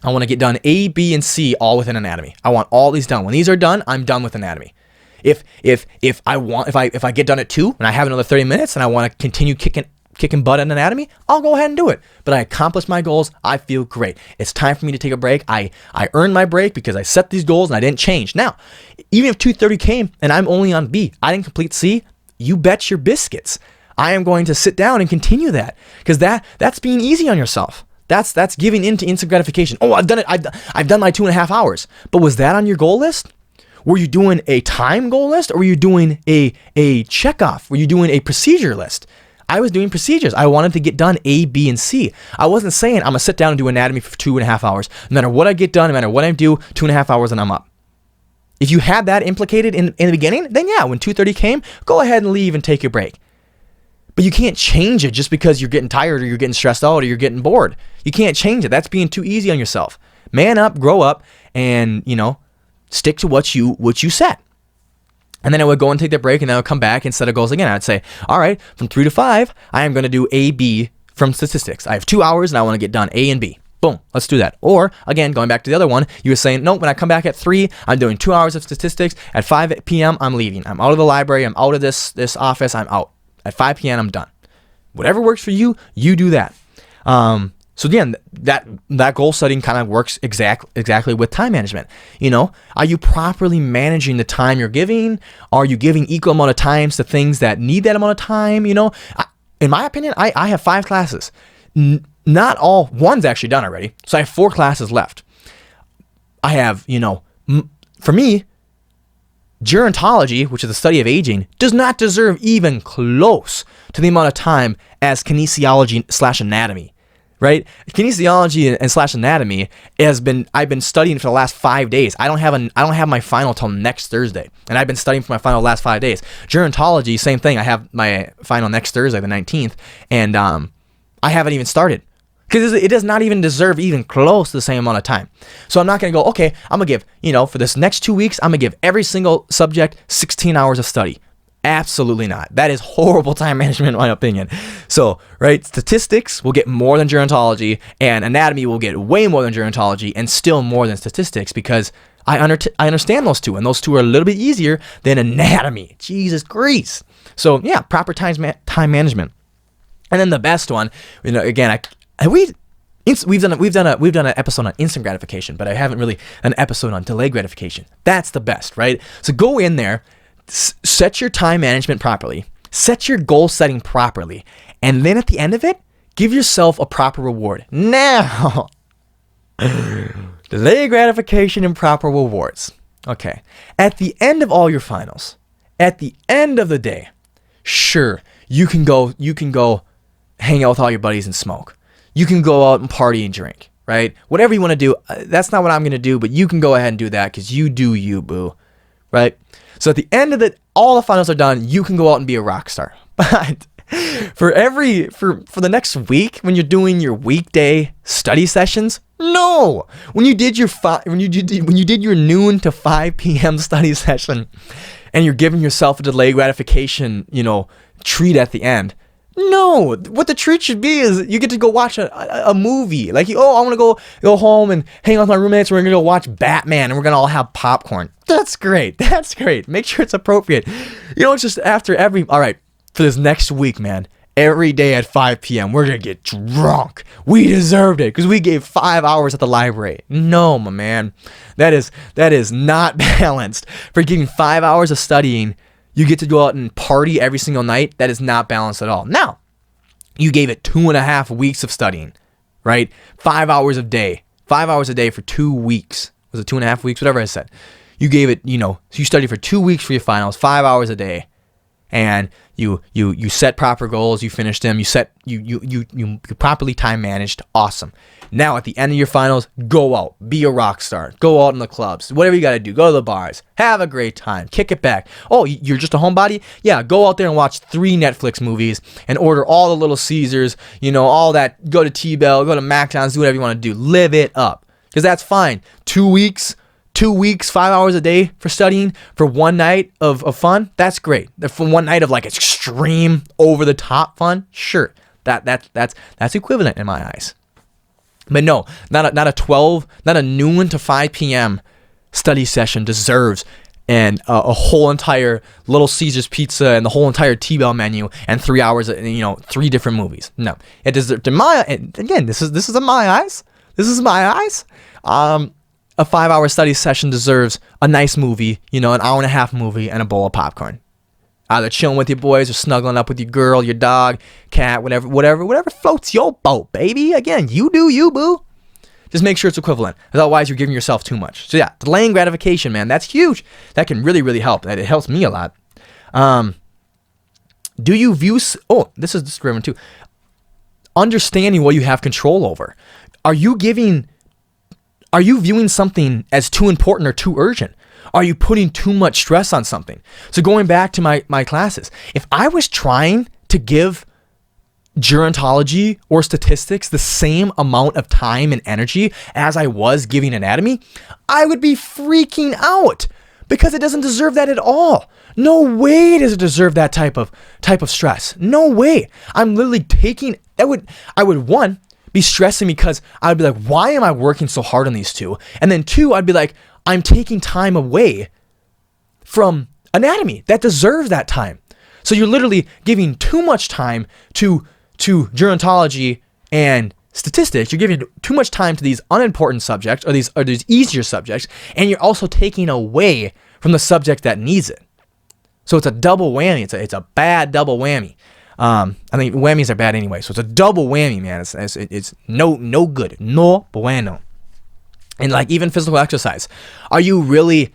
I want to get done A, B, and C all within anatomy. I want all these done. When these are done, I'm done with anatomy. If I get done at 2 and I have another 30 minutes and I want to continue kicking butt in anatomy, I'll go ahead and do it. But I accomplished my goals. I feel great. It's time for me to take a break. I earned my break because I set these goals and I didn't change. Now, even if 2:30 came and I'm only on B, I didn't complete C, you bet your biscuits I am going to sit down and continue that, because that's being easy on yourself. That's giving in to instant gratification. Oh, I've done it. I've done my 2.5 hours. But was that on your goal list? Were you doing a time goal list, or were you doing a checkoff? Were you doing a procedure list? I was doing procedures. I wanted to get done A, B, and C. I wasn't saying I'm going to sit down and do anatomy for 2.5 hours. No matter what I get done, no matter what I do, 2.5 hours and I'm up. If you had that implicated in the beginning, then yeah, when 2:30 came, go ahead and leave and take your break. But you can't change it just because you're getting tired or you're getting stressed out or you're getting bored. You can't change it. That's being too easy on yourself. Man up, grow up, and, stick to what you set. And then I would go and take that break, and then I would come back and set a goals again. I'd say, all right, from 3 to 5, I am going to do A, B from statistics. I have 2 hours and I want to get done A and B. Boom, let's do that. Or again, going back to the other one, you were saying, no, when I come back at 3, I'm doing 2 hours of statistics. At 5 p.m., I'm leaving. I'm out of the library. I'm out of this office. I'm out. At 5 p.m., I'm done. Whatever works for you, you do that. So again, that goal setting kind of works exactly with time management. Are you properly managing the time you're giving? Are you giving equal amount of times to things that need that amount of time? In my opinion, I have 5 classes. Not all, one's actually done already. So I have 4 classes left. I have, for me, gerontology, which is the study of aging, does not deserve even close to the amount of time as kinesiology/anatomy. Right? Kinesiology and slash anatomy I've been studying for the last 5 days. I don't have my final till next Thursday. And I've been studying for my final the last 5 days. Gerontology, same thing. I have my final next Thursday, the 19th, and I haven't even started. Because it does not even deserve even close to the same amount of time. So I'm not going to go, okay, I'm going to give, for this next 2 weeks, I'm going to give every single subject 16 hours of study. Absolutely not. That is horrible time management in my opinion. So, right, statistics will get more than gerontology, and anatomy will get way more than gerontology, and still more than statistics, because I understand those two, and those two are a little bit easier than anatomy. Jesus Christ. So, yeah, proper time management. And then the best one, again, we've done an episode on instant gratification, but I haven't really an episode on delayed gratification. That's the best, right? So go in there. Set your time management properly, set your goal setting properly, and then at the end of it, give yourself a proper reward. Now, delay gratification and proper rewards. Okay. At the end of all your finals, at the end of the day, sure, you can go hang out with all your buddies and smoke. You can go out and party and drink, right? Whatever you want to do. That's not what I'm going to do, but you can go ahead and do that because you do you, boo. Right? So at the end of all the finals are done, you can go out and be a rock star. But for the next week, when you're doing your weekday study sessions, no. When you did your noon to 5 p.m. study session, and you're giving yourself a delayed gratification, treat at the end. No, what the treat should be is you get to go watch a movie. Like, I want to go home and hang out with my roommates. We're going to go watch Batman and we're going to all have popcorn. That's great. That's great. Make sure it's appropriate. It's just after all right, for this next week, man, every day at 5 p.m., we're going to get drunk. We deserved it because we gave 5 hours at the library. No, my man. That is not balanced. For giving 5 hours of studying, you get to go out and party every single night. That is not balanced at all. Now, you gave it 2.5 weeks of studying, right? 5 hours a day. 5 hours a day for 2 weeks. Was it 2.5 weeks? Whatever I said. You gave it, so you studied for 2 weeks for your finals, 5 hours a day. And you set proper goals, you finished them, you properly time managed. Awesome. Now at the end of your finals, go out, be a rock star, go out in the clubs, whatever you got to do, go to the bars, have a great time, kick it back. Oh, you're just a homebody? Yeah, go out there and watch 3 Netflix movies and order all the Little Caesars, all that, go to T-Bell, go to McDonald's, do whatever you want to do, live it up. Because that's fine. 2 weeks, 5 hours a day for studying for one night of fun, that's great. For one night of like extreme over the top fun, sure, that's equivalent in my eyes. But no, not a noon to 5 p.m. study session deserves a whole entire Little Caesars pizza and the whole entire T-Bell menu and 3 hours, 3 different movies. No, it deserves. Again, this is in my eyes. This is my eyes. A 5 hour study session deserves a nice movie, an hour and a half movie and a bowl of popcorn. Either chilling with your boys or snuggling up with your girl, your dog, cat, whatever floats your boat, baby. Again, you do you, boo. Just make sure it's equivalent. Otherwise, you're giving yourself too much. So yeah, delaying gratification, man, that's huge. That can really, really help. It helps me a lot. Do you view... Oh, this is a great one too. Understanding what you have control over. Are you viewing something as too important or too urgent? Are you putting too much stress on something? So going back to my classes, if I was trying to give gerontology or statistics the same amount of time and energy as I was giving anatomy, I would be freaking out because it doesn't deserve that at all. No way does it deserve that type of stress. No way. I'm literally taking... I would one, be stressing because I'd be like, why am I working so hard on these two? And then 2, I'd be like, I'm taking time away from anatomy that deserves that time. So you're literally giving too much time to gerontology and statistics. You're giving too much time to these unimportant subjects or these easier subjects, and you're also taking away from the subject that needs it. So it's a double whammy. It's a bad double whammy. I think whammies are bad anyway, so it's a double whammy, man. It's no good, no bueno. And like even physical exercise, are you really,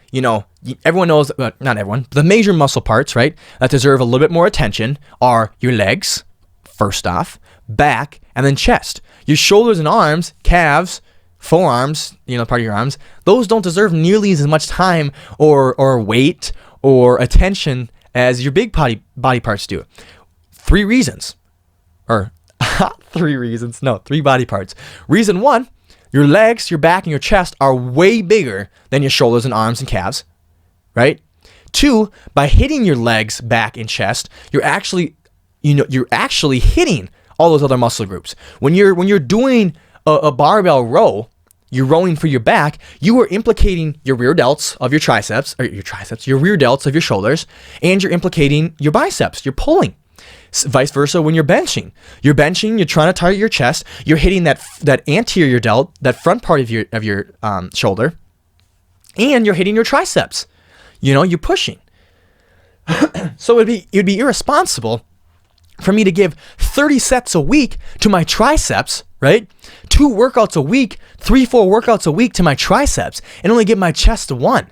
everyone knows, not everyone, the major muscle parts, right, that deserve a little bit more attention are your legs, first off, back, and then chest. Your shoulders and arms, calves, forearms, part of your arms, those don't deserve nearly as much time or weight or attention as your big body parts do. 3 reasons. Or 3 reasons. No, 3 body parts. Reason 1, your legs, your back, and your chest are way bigger than your shoulders and arms and calves, right? 2, by hitting your legs, back, and chest, you're actually hitting all those other muscle groups. When you're doing a barbell row, you're rowing for your back, you are implicating your rear delts of your your rear delts of your shoulders, and you're implicating your biceps. You're pulling. Vice versa, when you're benching, you're trying to target your chest, you're hitting that anterior delt, that front part of your shoulder, and you're hitting your triceps. You're pushing. So it'd be irresponsible for me to give 30 sets a week to my triceps, right? 2 workouts a week, 3-4 workouts a week to my triceps, and only give my chest 1.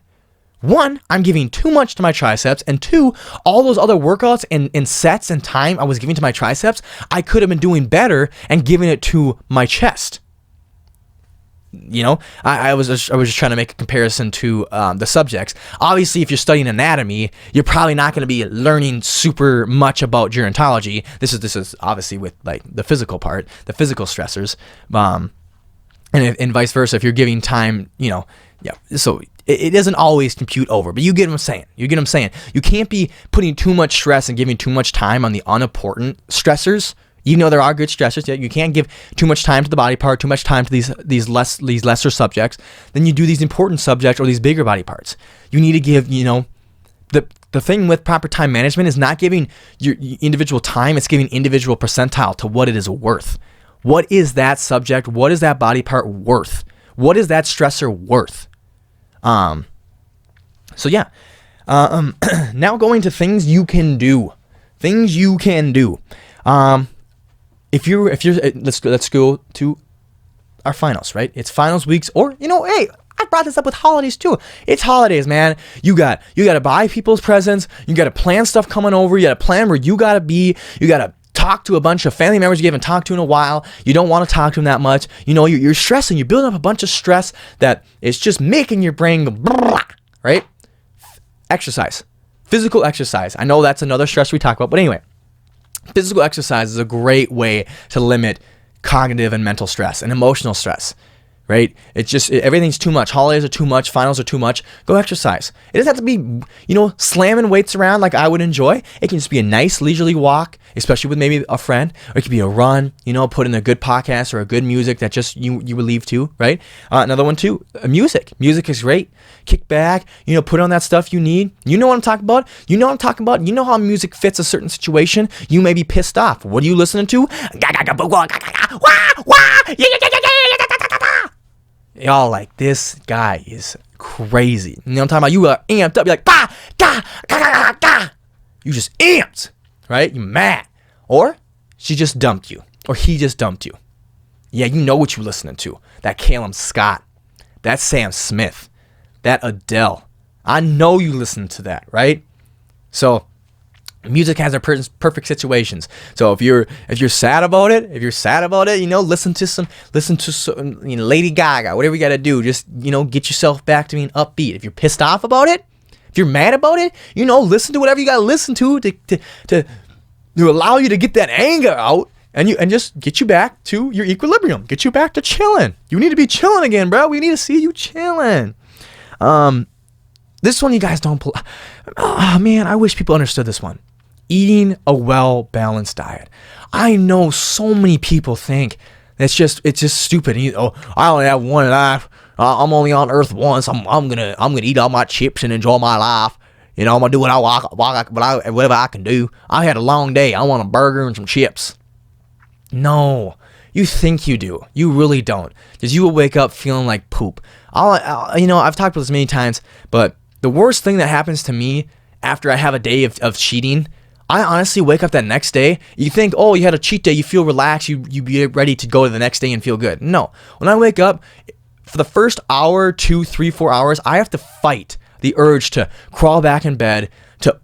1, I'm giving too much to my triceps, and 2, all those other workouts and sets and time I was giving to my triceps, I could have been doing better and giving it to my chest. I was just trying to make a comparison to the subjects. Obviously, if you're studying anatomy, you're probably not going to be learning super much about gerontology. This is obviously with like the physical part, the physical stressors, and vice versa. If you're giving time, Yeah. So it doesn't always compute over, but you get what I'm saying. You can't be putting too much stress and giving too much time on the unimportant stressors. Even though there are good stressors, you can't give too much time to the body part, too much time to these lesser subjects. Then you do these important subjects or these bigger body parts. You need to give, the thing with proper time management is not giving your individual time, it's giving individual percentile to what it is worth. What is that subject? What is that body part worth? What is that stressor worth? So yeah. Now going to things you can do. Things you can do. If you're let's go to our finals, right? It's finals weeks, or hey, I brought this up with holidays too. It's holidays, man. You got to buy people's presents. You got to plan stuff coming over. You got to plan where you got to be. You got to talk to a bunch of family members you haven't talked to in a while. You don't want to talk to them that much. You're stressing. You're building up a bunch of stress that is just making your brain go blah, right? Exercise. Physical exercise. I know that's another stress we talk about, but anyway, physical exercise is a great way to limit cognitive and mental stress and emotional stress. Right? It's just, everything's too much. Holidays are too much. Finals are too much. Go exercise. It doesn't have to be, slamming weights around like I would enjoy. It can just be a nice leisurely walk, especially with maybe a friend, or it could be a run, put in a good podcast or a good music that just you relieve to, right? Another one too, music. Music is great. Kick back, put on that stuff you need. You know what I'm talking about? You know what I'm talking about? You know how music fits a certain situation? You may be pissed off. What are you listening to? Y'all like, this guy is crazy. You know what I'm talking about? You are amped up. You're like, bah, ga, ga, ga, ga, ga. You just amped, right? You mad. Or she just dumped you. Or he just dumped you. Yeah, you know what you're listening to. That Calum Scott. That Sam Smith. That Adele. I know you listen to that, right? So music has their perfect situations. So if you're sad about it, listen to some Lady Gaga, whatever you got to do. Just get yourself back to being upbeat. If you're pissed off about it, if you're mad about it, listen to whatever you got to listen to allow you to get that anger out and just get you back to your equilibrium. Get you back to chilling. You need to be chilling again, bro. We need to see you chilling. This one you guys don't pull. Oh man, I wish people understood this one. Eating a well-balanced diet. I know so many people think it's just stupid. I only have one life. I'm only on Earth once. I'm gonna eat all my chips and enjoy my life. I'm gonna do what I want, whatever I can do. I had a long day. I want a burger and some chips. No, you think you do. You really don't. Because you will wake up feeling like poop. I've talked about this many times, but the worst thing that happens to me after I have a day of cheating, I honestly wake up that next day, you think, oh, you had a cheat day, you feel relaxed, you be ready to go to the next day and feel good. No. When I wake up, for the first hour, 2, 3, 4 hours, I have to fight the urge to crawl back in bed, to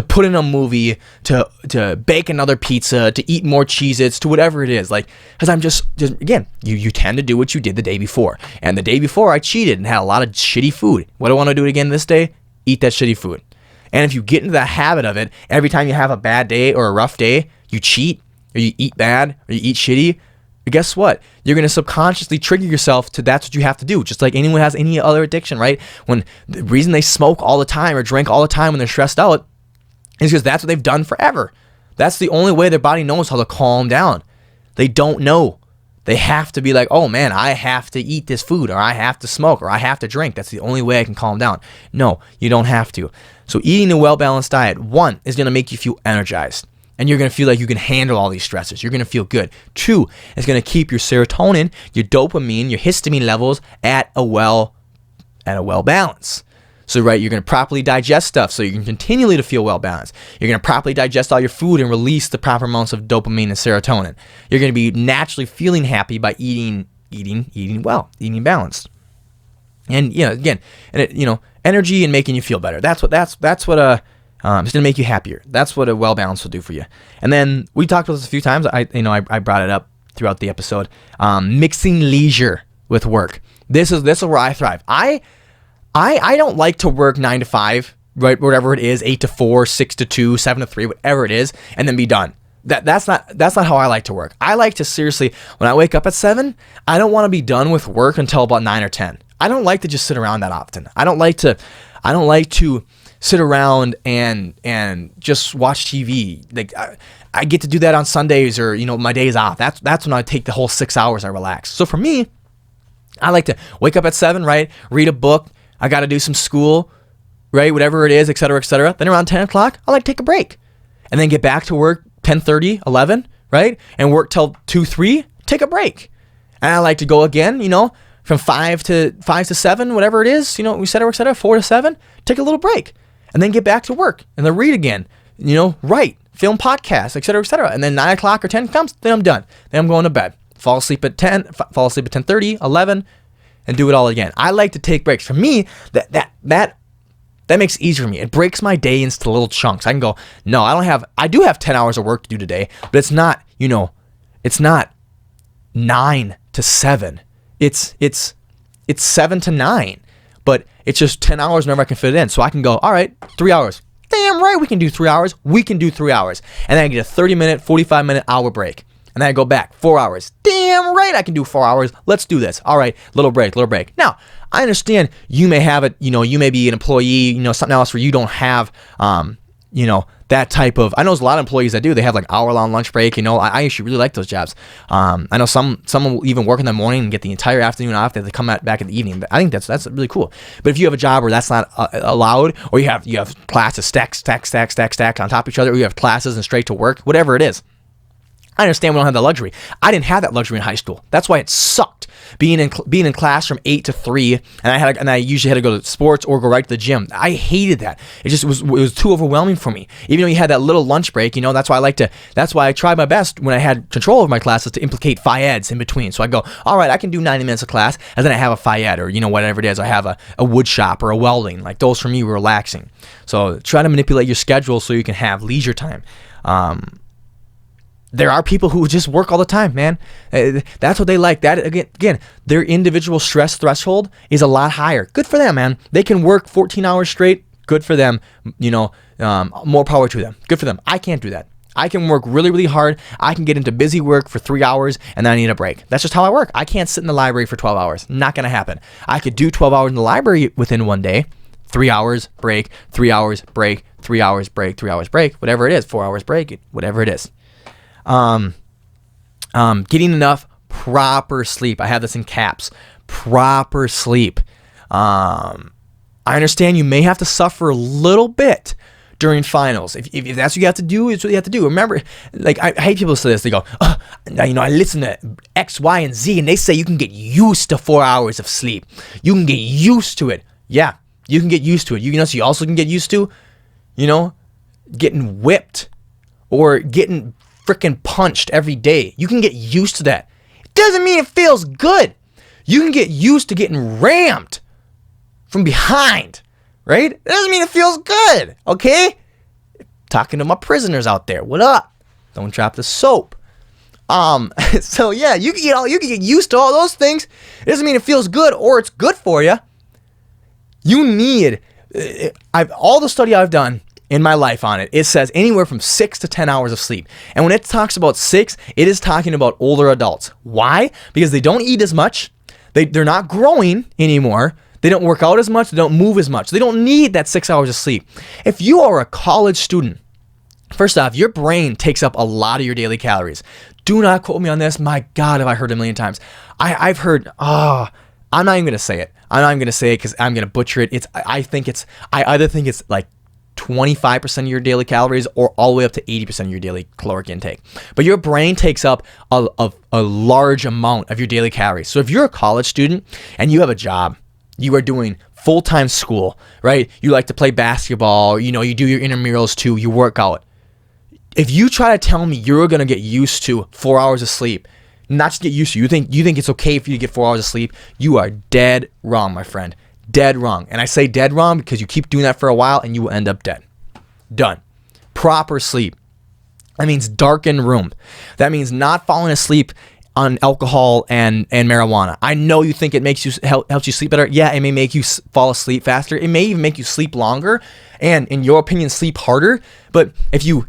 put in a movie, to bake another pizza, to eat more Cheez-Its, to whatever it is. Like, because I'm just again, you tend to do what you did the day before. And the day before, I cheated and had a lot of shitty food. What do I want to do it again this day? Eat that shitty food. And if you get into that habit of it, every time you have a bad day or a rough day, you cheat, or you eat bad, or you eat shitty, guess what? You're going to subconsciously trigger yourself to that's what you have to do. Just like anyone has any other addiction, right? When the reason they smoke all the time or drink all the time when they're stressed out is because that's what they've done forever. That's the only way their body knows how to calm down. They don't know. They have to be like, oh man, I have to eat this food, or I have to smoke, or I have to drink. That's the only way I can calm down. No, you don't have to. So eating a well-balanced diet, 1, is going to make you feel energized. And you're going to feel like you can handle all these stresses. You're going to feel good. 2, it's going to keep your serotonin, your dopamine, your histamine levels at a well balance. So, right, you're going to properly digest stuff so you can continually to feel well balanced. You're going to properly digest all your food and release the proper amounts of dopamine and serotonin. You're going to be naturally feeling happy by eating well, eating balanced. And again, energy and making you feel better. That's what it's going to make you happier. That's what a well balanced will do for you. And then we talked about this a few times. I brought it up throughout the episode. Mixing leisure with work. This is where I thrive. I don't like to work 9 to 5, right? Whatever it is, 8 to 4, 6 to 2, 7 to 3, whatever it is, and then be done. That's not how I like to work. I like to seriously, when I wake up at 7, I don't want to be done with work until about 9 or 10. I don't like to just sit around that often. I don't like to sit around and just watch TV. Like I get to do that on Sundays or, my days off. That's when I take the whole 6 hours, I relax. So for me, I like to wake up at 7, right? Read a book. I got to do some school, right? Whatever it is, et cetera, et cetera. Then around 10 o'clock, I like to take a break and then get back to work 10:30, 11, right? And work till 2, 3, take a break. And I like to go again, from 5 to 7, whatever it is, et cetera, 4 to 7, take a little break and then get back to work and then read again, write, film podcasts, et cetera, and then 9 o'clock or 10 comes, then I'm done. Then I'm going to bed. Fall asleep at 10:30, 11, and do it all again. I like to take breaks. For me, that makes it easier for me. It breaks my day into little chunks. I can go, no, I do have 10 hours of work to do today, but it's not, it's not 9 to 7. It's 7 to 9, but it's just 10 hours whenever I can fit it in. So I can go, all right, 3 hours. Damn right, we can do 3 hours. We can do 3 hours. And then I get a 30-minute, 45-minute hour break. And then I go back 4 hours. Damn right, I can do 4 hours. Let's do this. All right, little break. Now, I understand you may have it, you may be an employee, something else where you don't have, that type of, I know there's a lot of employees that do, they have like hour-long lunch break, I actually really like those jobs. I know some will even work in the morning and get the entire afternoon off, they come back in the evening, but I think that's really cool. But if you have a job where that's not allowed, or you have classes stack on top of each other, or you have classes and straight to work, whatever it is, I understand we don't have that luxury. I didn't have that luxury in high school. That's why it sucked being in class from 8 to 3, and I usually had to go to sports or go right to the gym. I hated that. It was too overwhelming for me. Even though you had that little lunch break, that's why I tried my best when I had control of my classes to implicate phy-eds in between. So I go, all right, I can do 90 minutes of class, and then I have a phy-ed or whatever it is. I have a wood shop or a welding. Like those for me were relaxing. So try to manipulate your schedule so you can have leisure time. There are people who just work all the time, man. That's what they like. That again, their individual stress threshold is a lot higher. Good for them, man. They can work 14 hours straight. Good for them. More power to them. Good for them. I can't do that. I can work really, really hard. I can get into busy work for 3 hours and then I need a break. That's just how I work. I can't sit in the library for 12 hours. Not going to happen. I could do 12 hours in the library within one day. 3 hours, break, 3 hours, break, 3 hours, break, 3 hours, break, whatever it is, 4 hours, break, whatever it is. Getting enough proper sleep. I have this in caps. Proper sleep. I understand you may have to suffer a little bit during finals. If that's what you have to do, it's what you have to do. Remember, like I hate people say this. They go, I listen to X, Y, and Z, and they say you can get used to 4 hours of sleep. You can get used to it. Yeah, you can get used to it. So you also can get used to, getting whipped or getting freaking punched every day. You can get used to that. It doesn't mean it feels good. You can get used to getting rammed from behind, right? It doesn't mean it feels good, okay? Talking to my prisoners out there. What up? Don't drop the soap. So yeah, you can get used to all those things. It doesn't mean it feels good or it's good for you. You need, all the study I've done in my life on it says anywhere from 6 to 10 hours of sleep. And when it talks about 6, it is talking about older adults. Why? Because they don't eat as much. They're not growing anymore. They don't work out as much. They don't move as much. They don't need that 6 hours of sleep. If you are a college student, first off, your brain takes up a lot of your daily calories. Do not quote me on this. My God, have I heard it a million times. I've heard, I'm not even going to say it. I'm not even going to say it because I'm going to butcher it. I either think it's like 25% of your daily calories or all the way up to 80% of your daily caloric intake. But your brain takes up a large amount of your daily calories. So if you're a college student and you have a job, you are doing full-time school, right? You like to play basketball, you do your intramurals too, you work out. If you try to tell me you're going to get used to 4 hours of sleep, not just get used to, you think it's okay for you to get 4 hours of sleep, you are dead wrong, my friend. Dead wrong. And I say dead wrong because you keep doing that for a while and you will end up dead. Done. Proper sleep. That means darkened room. That means not falling asleep on alcohol and marijuana. I know you think it makes you helps you sleep better. Yeah, it may make you fall asleep faster. It may even make you sleep longer and, in your opinion, sleep harder. But if you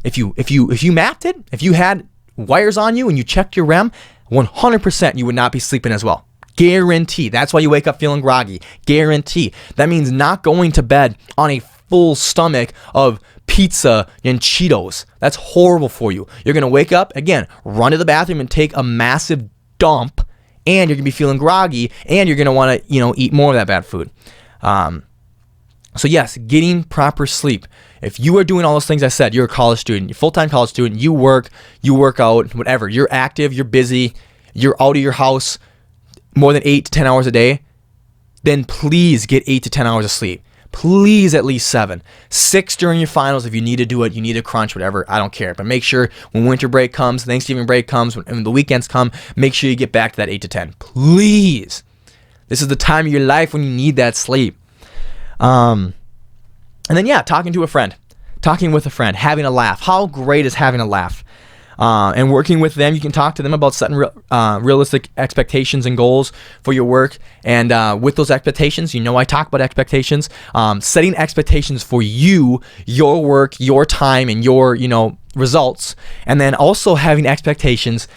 mapped it, if you had wires on you and you checked your REM, 100% you would not be sleeping as well. Guarantee. That's why you wake up feeling groggy. Guarantee. That means not going to bed on a full stomach of pizza and Cheetos. That's horrible for you. You're going to wake up, again, run to the bathroom and take a massive dump, and you're going to be feeling groggy, and you're going to want to, eat more of that bad food. So yes, getting proper sleep. If you are doing all those things I said, you're a college student, you're a full-time college student, you work out, whatever, you're active, you're busy, you're out of your house more than 8 to 10 hours a day, then please get 8 to 10 hours of sleep. Please at least 7. 6 during your finals if you need to do it, you need to crunch, whatever, I don't care. But make sure when winter break comes, Thanksgiving break comes, when the weekends come, make sure you get back to that 8 to 10. Please. This is the time of your life when you need that sleep. And then, talking with a friend, having a laugh. How great is having a laugh? And working with them, you can talk to them about setting realistic expectations and goals for your work. And with those expectations, I talk about expectations, setting expectations for you, your work, your time, and your, results. And then also having expectations,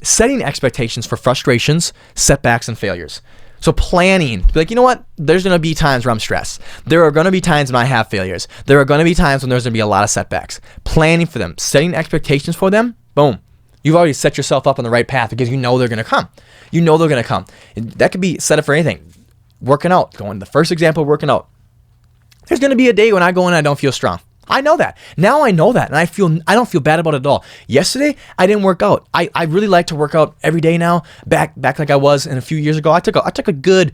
setting expectations for frustrations, setbacks, and failures. So planning, be like, you know what? There's going to be times where I'm stressed. There are going to be times when I have failures. There are going to be times when there's going to be a lot of setbacks. Planning for them, setting expectations for them, boom. You've already set yourself up on the right path because you know they're going to come. That could be set up for anything. Working out, the first example, working out. There's going to be a day when I go in and I don't feel strong. I know that. Now I know that, and I don't feel bad about it at all. Yesterday, I didn't work out. I really like to work out every day now. Back like I was in a few years ago. I took a good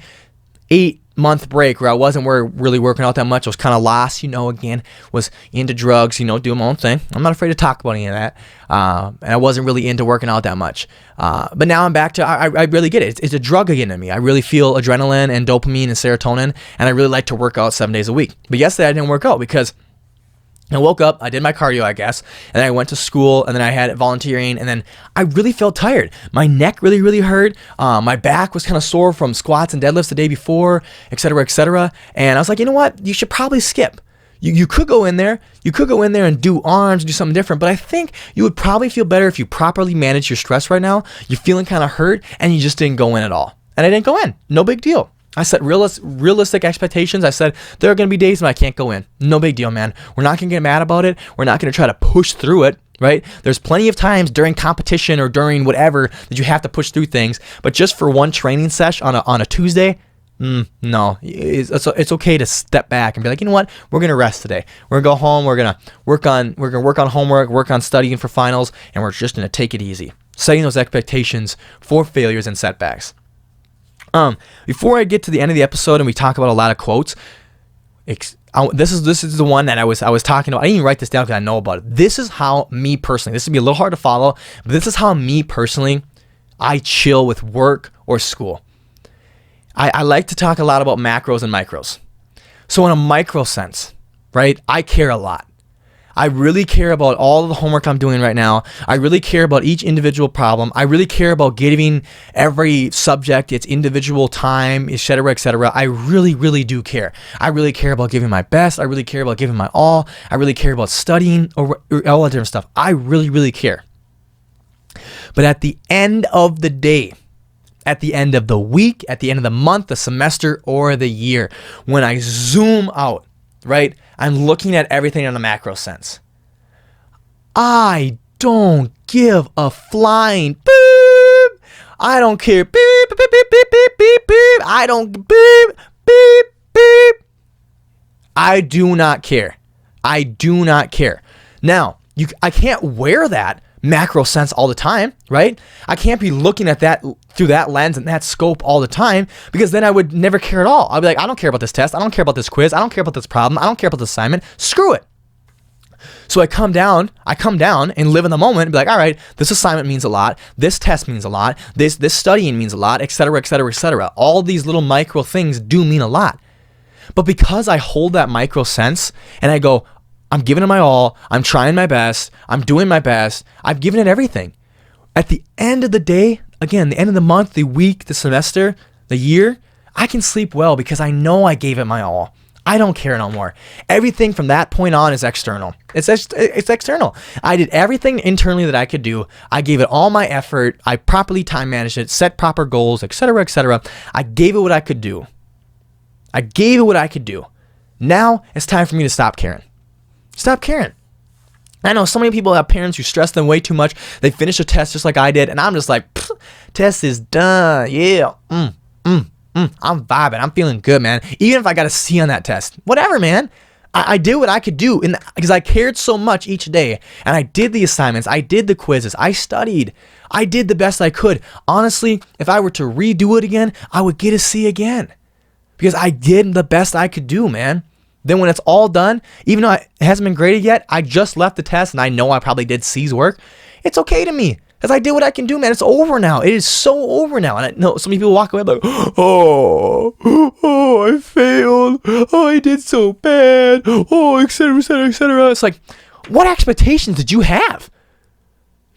8-month break where I wasn't really working out that much. I was kind of lost, again, was into drugs, doing my own thing. I'm not afraid to talk about any of that. And I wasn't really into working out that much. But now I'm back to, I really get it. It's a drug again in me. I really feel adrenaline and dopamine and serotonin, and I really like to work out 7 days a week. But yesterday I didn't work out because I woke up, I did my cardio, I guess, and then I went to school, and then I had volunteering, and then I really felt tired. My neck really, really hurt. My back was kind of sore from squats and deadlifts the day before, et cetera, and I was like, you know what? You should probably skip. You could go in there. And do arms, do something different, but I think you would probably feel better if you properly manage your stress right now. You're feeling kind of hurt, and you just didn't go in at all. And I didn't go in. No big deal. I set realistic expectations. I said, there are going to be days when I can't go in. No big deal, man. We're not going to get mad about it. We're not going to try to push through it, right? There's plenty of times during competition or during whatever that you have to push through things. But just for one training session on a Tuesday, no. It's okay to step back and be like, you know what? We're going to rest today. We're going to go home. We're going to work on homework, work on studying for finals, and we're just going to take it easy. Setting those expectations for failures and setbacks. Before I get to the end of the episode and we talk about a lot of quotes, this is the one that I was talking about. I didn't even write this down because I know about it. This is how me personally, this would be a little hard to follow, but this is how me personally, I chill with work or school. I like to talk a lot about macros and micros. So in a micro sense, right, I care a lot. I really care about all of the homework I'm doing right now. I really care about each individual problem. I really care about giving every subject its individual time, et cetera, et cetera. I really, really do care. I really care about giving my best. I really care about giving my all. I really care about studying or all that different stuff. I really, really care. But at the end of the day, at the end of the week, at the end of the month, the semester, or the year, when I zoom out, right, I'm looking at everything in a macro sense. I don't give a flying beep. I don't care. Beep, beep, beep, beep, beep, beep, beep, beep. I don't beep, beep, beep. I do not care. I do not care. Now, I can't wear that macro sense all the time, right? I can't be looking at that through that lens and that scope all the time, because then I would never care at all. I'd be like, I don't care about this test. I don't care about this quiz. I don't care about this problem. I don't care about this assignment. Screw it. So I come down and live in the moment and be like, all right, this assignment means a lot. This test means a lot. This studying means a lot, et cetera, et cetera, et cetera. All these little micro things do mean a lot. But because I hold that micro sense and I go, I'm giving it my all. I'm trying my best. I'm doing my best. I've given it everything. At the end of the day, again, the end of the month, the week, the semester, the year, I can sleep well because I know I gave it my all. I don't care no more. Everything from that point on is external. It's external. I did everything internally that I could do. I gave it all my effort. I properly time managed it, set proper goals, etc., etc. I gave it what I could do. Now it's time for me to stop caring. Stop caring. I know so many people have parents who stress them way too much. They finish a test just like I did, and I'm just like, test is done. Yeah. I'm vibing. I'm feeling good, man. Even if I got a C on that test, whatever, man. I did what I could do because I cared so much each day, and I did the assignments. I did the quizzes. I studied. I did the best I could. Honestly, if I were to redo it again, I would get a C again because I did the best I could do, man. Then when it's all done, even though it hasn't been graded yet, I just left the test and I know I probably did C's work. It's okay to me because I did what I can do, man. It's over now. It is so over now. And I know so many people walk away like, oh, I failed. Oh, I did so bad. Oh, etc., etc., etc. It's like, what expectations did you have?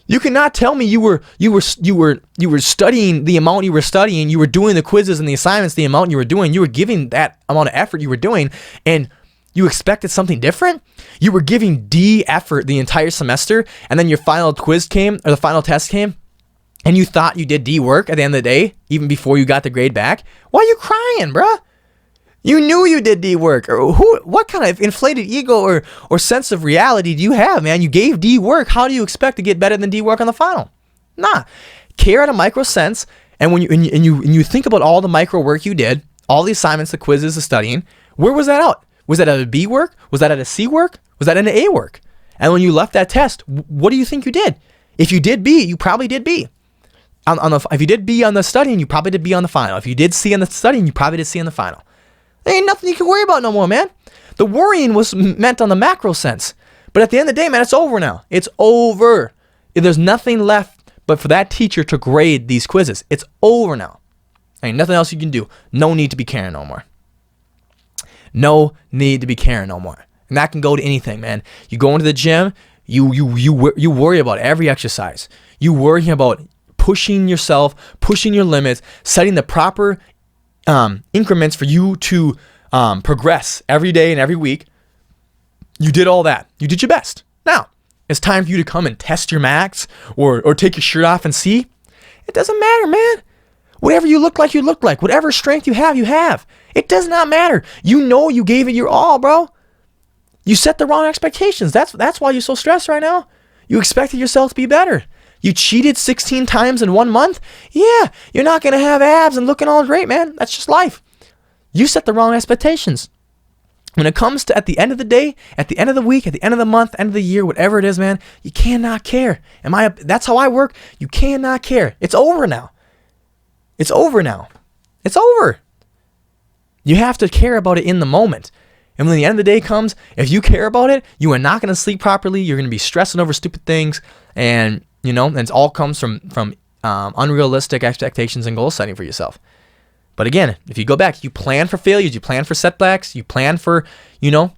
You cannot tell me you were studying the amount you were studying. You were doing the quizzes and the assignments the amount you were doing. You were giving that amount of effort you were doing, and you expected something different. You were giving D effort the entire semester, and then your final quiz came or the final test came, and you thought you did D work at the end of the day, even before you got the grade back. Why are you crying, bruh? You knew you did D work. Or what kind of inflated ego or sense of reality do you have, man? You gave D work. How do you expect to get better than D work on the final? Nah. Care at a micro sense. And when you think about all the micro work you did, all the assignments, the quizzes, the studying, where was that out? Was that at a B work? Was that at a C work? Was that at an A work? And when you left that test, what do you think you did? If you did B, you probably did B. If you did B on the studying, you probably did B on the final. If you did C on the studying, you probably did C on the final. There ain't nothing you can worry about no more, man. The worrying was meant on the macro sense. But at the end of the day, man, it's over now. It's over. There's nothing left but for that teacher to grade these quizzes. It's over now. There ain't nothing else you can do. No need to be caring no more. No need to be caring no more. And that can go to anything, man. You go into the gym, you worry about every exercise. You worry about pushing yourself, pushing your limits, setting the proper increments for you to progress every day and every week. You did all that. You did your best. Now, it's time for you to come and test your max or take your shirt off and see. It doesn't matter, man. Whatever you look like, you look like. Whatever strength you have, you have. It does not matter. You know you gave it your all, bro. You set the wrong expectations. That's why you're so stressed right now. You expected yourself to be better. You cheated 16 times in 1 month? Yeah, you're not going to have abs and looking all great, man. That's just life. You set the wrong expectations. When it comes to at the end of the day, at the end of the week, at the end of the month, end of the year, whatever it is, man, you cannot care. That's how I work. You cannot care. It's over now. It's over now. It's over. You have to care about it in the moment. And when the end of the day comes, if you care about it, you are not going to sleep properly. You're going to be stressing over stupid things. And, and it all comes from unrealistic expectations and goal setting for yourself. But again, if you go back, you plan for failures, you plan for setbacks, you plan for, what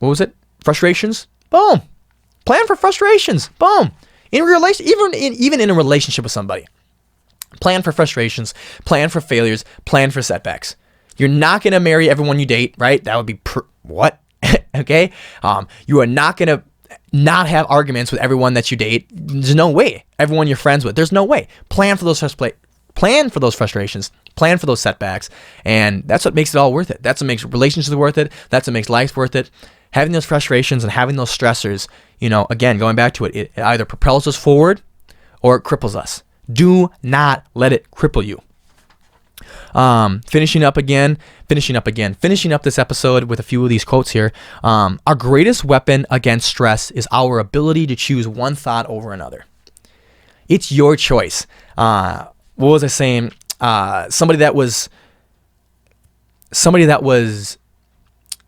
was it? Frustrations. Boom. Plan for frustrations. Boom. Even in a relationship with somebody. Plan for frustrations, plan for failures, plan for setbacks. You're not going to marry everyone you date, right? That would be, what? Okay? You are not going to not have arguments with everyone that you date. There's no way. Everyone you're friends with, there's no way. Plan for those frustrations, plan for those setbacks, and that's what makes it all worth it. That's what makes relationships worth it. That's what makes life worth it. Having those frustrations and having those stressors, again, going back to it, it either propels us forward or it cripples us. Do not let it cripple you. Finishing up this episode with a few of these quotes here. Our greatest weapon against stress is our ability to choose one thought over another. It's your choice. What was I saying? Somebody that was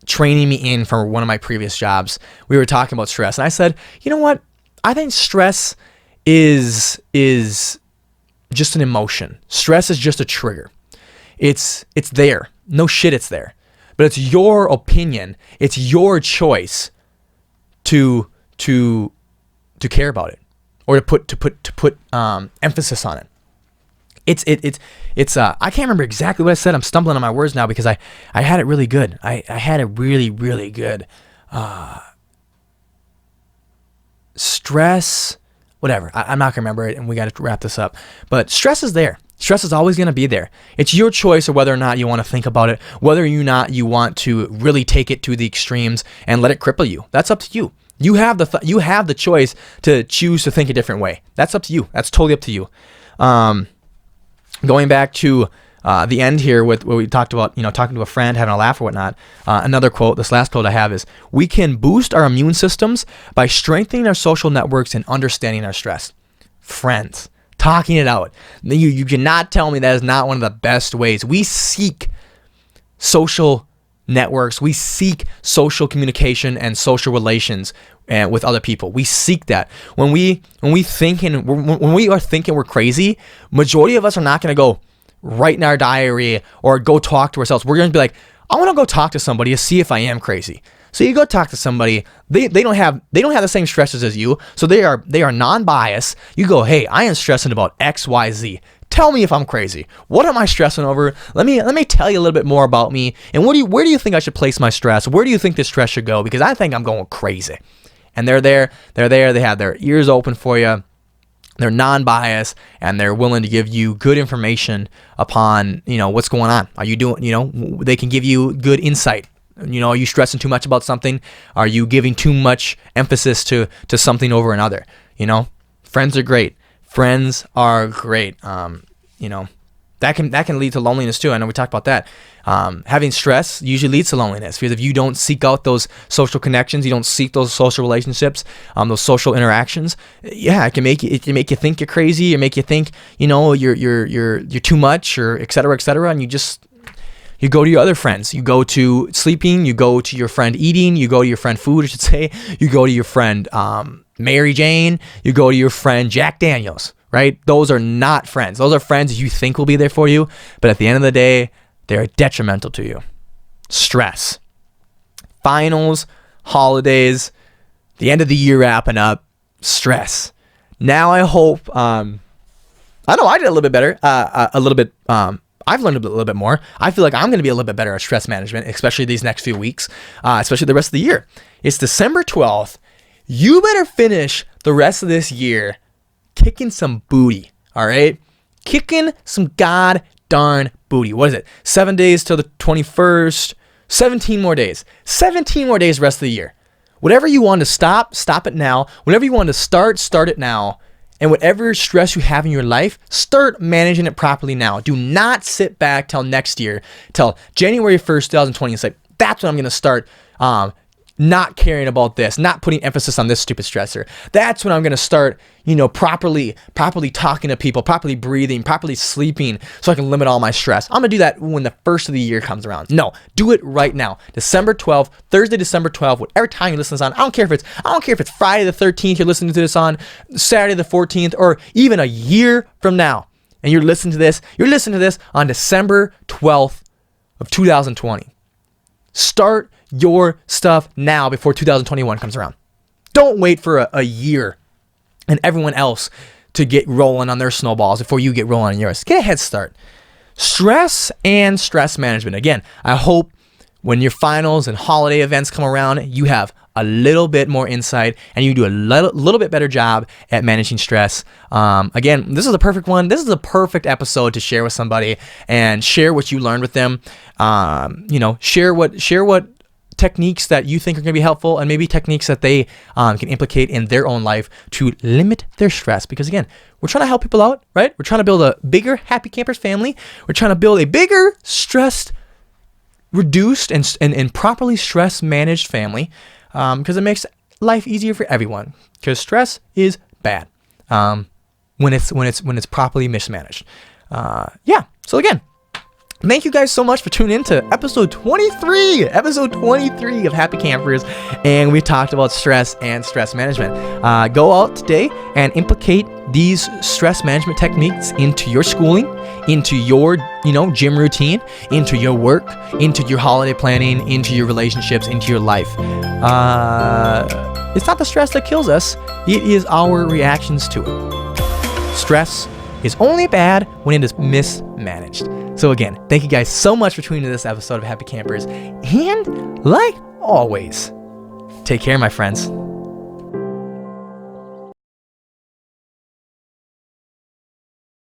training me in for one of my previous jobs. We were talking about stress, and I said, you know what? I think stress is just an emotion. Stress is just a trigger. It's there. No shit, it's there. But it's your opinion. It's your choice to care about it or to put emphasis on it. I can't remember exactly what I said. I'm stumbling on my words now because I had it really good. I had it really, really good. Stress, whatever. I'm not gonna remember it, and we got to wrap this up. But stress is there. Stress is always going to be there. It's your choice of whether or not you want to think about it, whether or not you want to really take it to the extremes and let it cripple you. That's up to you. You have the choice to choose to think a different way. That's up to you. That's totally up to you. Going back to the end here with what we talked about, talking to a friend, having a laugh or whatnot. Another quote, this last quote I have is, "We can boost our immune systems by strengthening our social networks and understanding our stress." Friends. Talking it out. You cannot tell me that is not one of the best ways. We seek social networks. We seek social communication and social relations with other people. We seek that. When we are thinking we're crazy, majority of us are not going to go write in our diary or go talk to ourselves. We're going to be like, I want to go talk to somebody to see if I am crazy. So you go talk to somebody, they don't have the same stresses as you, so they are non-biased. You go, hey, I am stressing about X, Y, Z. Tell me if I'm crazy. What am I stressing over? Let me tell you a little bit more about me. And where do you think I should place my stress? Where do you think this stress should go? Because I think I'm going crazy. And they're there. They have their ears open for you. They're non-biased, and they're willing to give you good information upon, what's going on. Are you doing, they can give you good insight. Are you stressing too much about something? Are you giving too much emphasis to something over another? Friends are great. Friends are great. That can lead to loneliness too. I know we talked about that. Having stress usually leads to loneliness because if you don't seek out those social connections, you don't seek those social relationships, those social interactions. Yeah, it can make you think you're crazy. It make you think you're too much, or et cetera, and you go to your other friends. You go to sleeping. You go to your friend eating. You go to your friend food, I should say. You go to your friend Mary Jane. You go to your friend Jack Daniels, right? Those are not friends. Those are friends you think will be there for you, but at the end of the day, they're detrimental to you. Stress. Finals, holidays, the end of the year wrapping up, stress. Now I hope, I know I did a little bit better, I've learned a little bit more. I feel like I'm going to be a little bit better at stress management, especially these next few weeks, especially the rest of the year. It's December 12th. You better finish the rest of this year kicking some booty, all right? Kicking some god darn booty. What is it? 7 days till the 21st. 17 more days. 17 more days rest of the year. Whatever you want to stop it now. Whatever you want to start it now. And whatever stress you have in your life, start managing it properly now. Do not sit back till next year, till January 1st, 2020, and say, that's when I'm going to start not caring about this, not putting emphasis on this stupid stressor. That's when I'm going to start, properly talking to people, properly breathing, properly sleeping so I can limit all my stress. I'm going to do that when the first of the year comes around. No, do it right now. December 12th, Thursday, December 12th, whatever time you listen to this on. I don't care if it's Friday the 13th, you're listening to this on, Saturday the 14th, or even a year from now. And you're listening to this on December 12th of 2020. Start your stuff now before 2021 comes around. Don't wait for a year and everyone else to get rolling on their snowballs before you get rolling on yours. Get a head start. Stress and stress management. Again, I hope when your finals and holiday events come around, you have a little bit more insight and you do a little bit better job at managing stress. Again, this is a perfect one. This is a perfect episode to share with somebody and share what you learned with them. Share what techniques that you think are going to be helpful and maybe techniques that they can implicate in their own life to limit their stress. Because again, we're trying to help people out, right? We're trying to build a bigger Happy Campers family. We're trying to build a bigger stressed, reduced, and properly stress managed family because it makes life easier for everyone. Because stress is bad when it's properly mismanaged. So again, thank you guys so much for tuning in to episode 23 of Happy Campers, and we talked about stress and stress management. Go out today and implicate these stress management techniques into your schooling, into your gym routine, into your work, into your holiday planning, into your relationships, into your life. It's not the stress that kills us, it is our reactions to it. Stress is only bad when it is mismanaged. So again, thank you guys so much for tuning into this episode of Happy Campers. And like always, take care, my friends.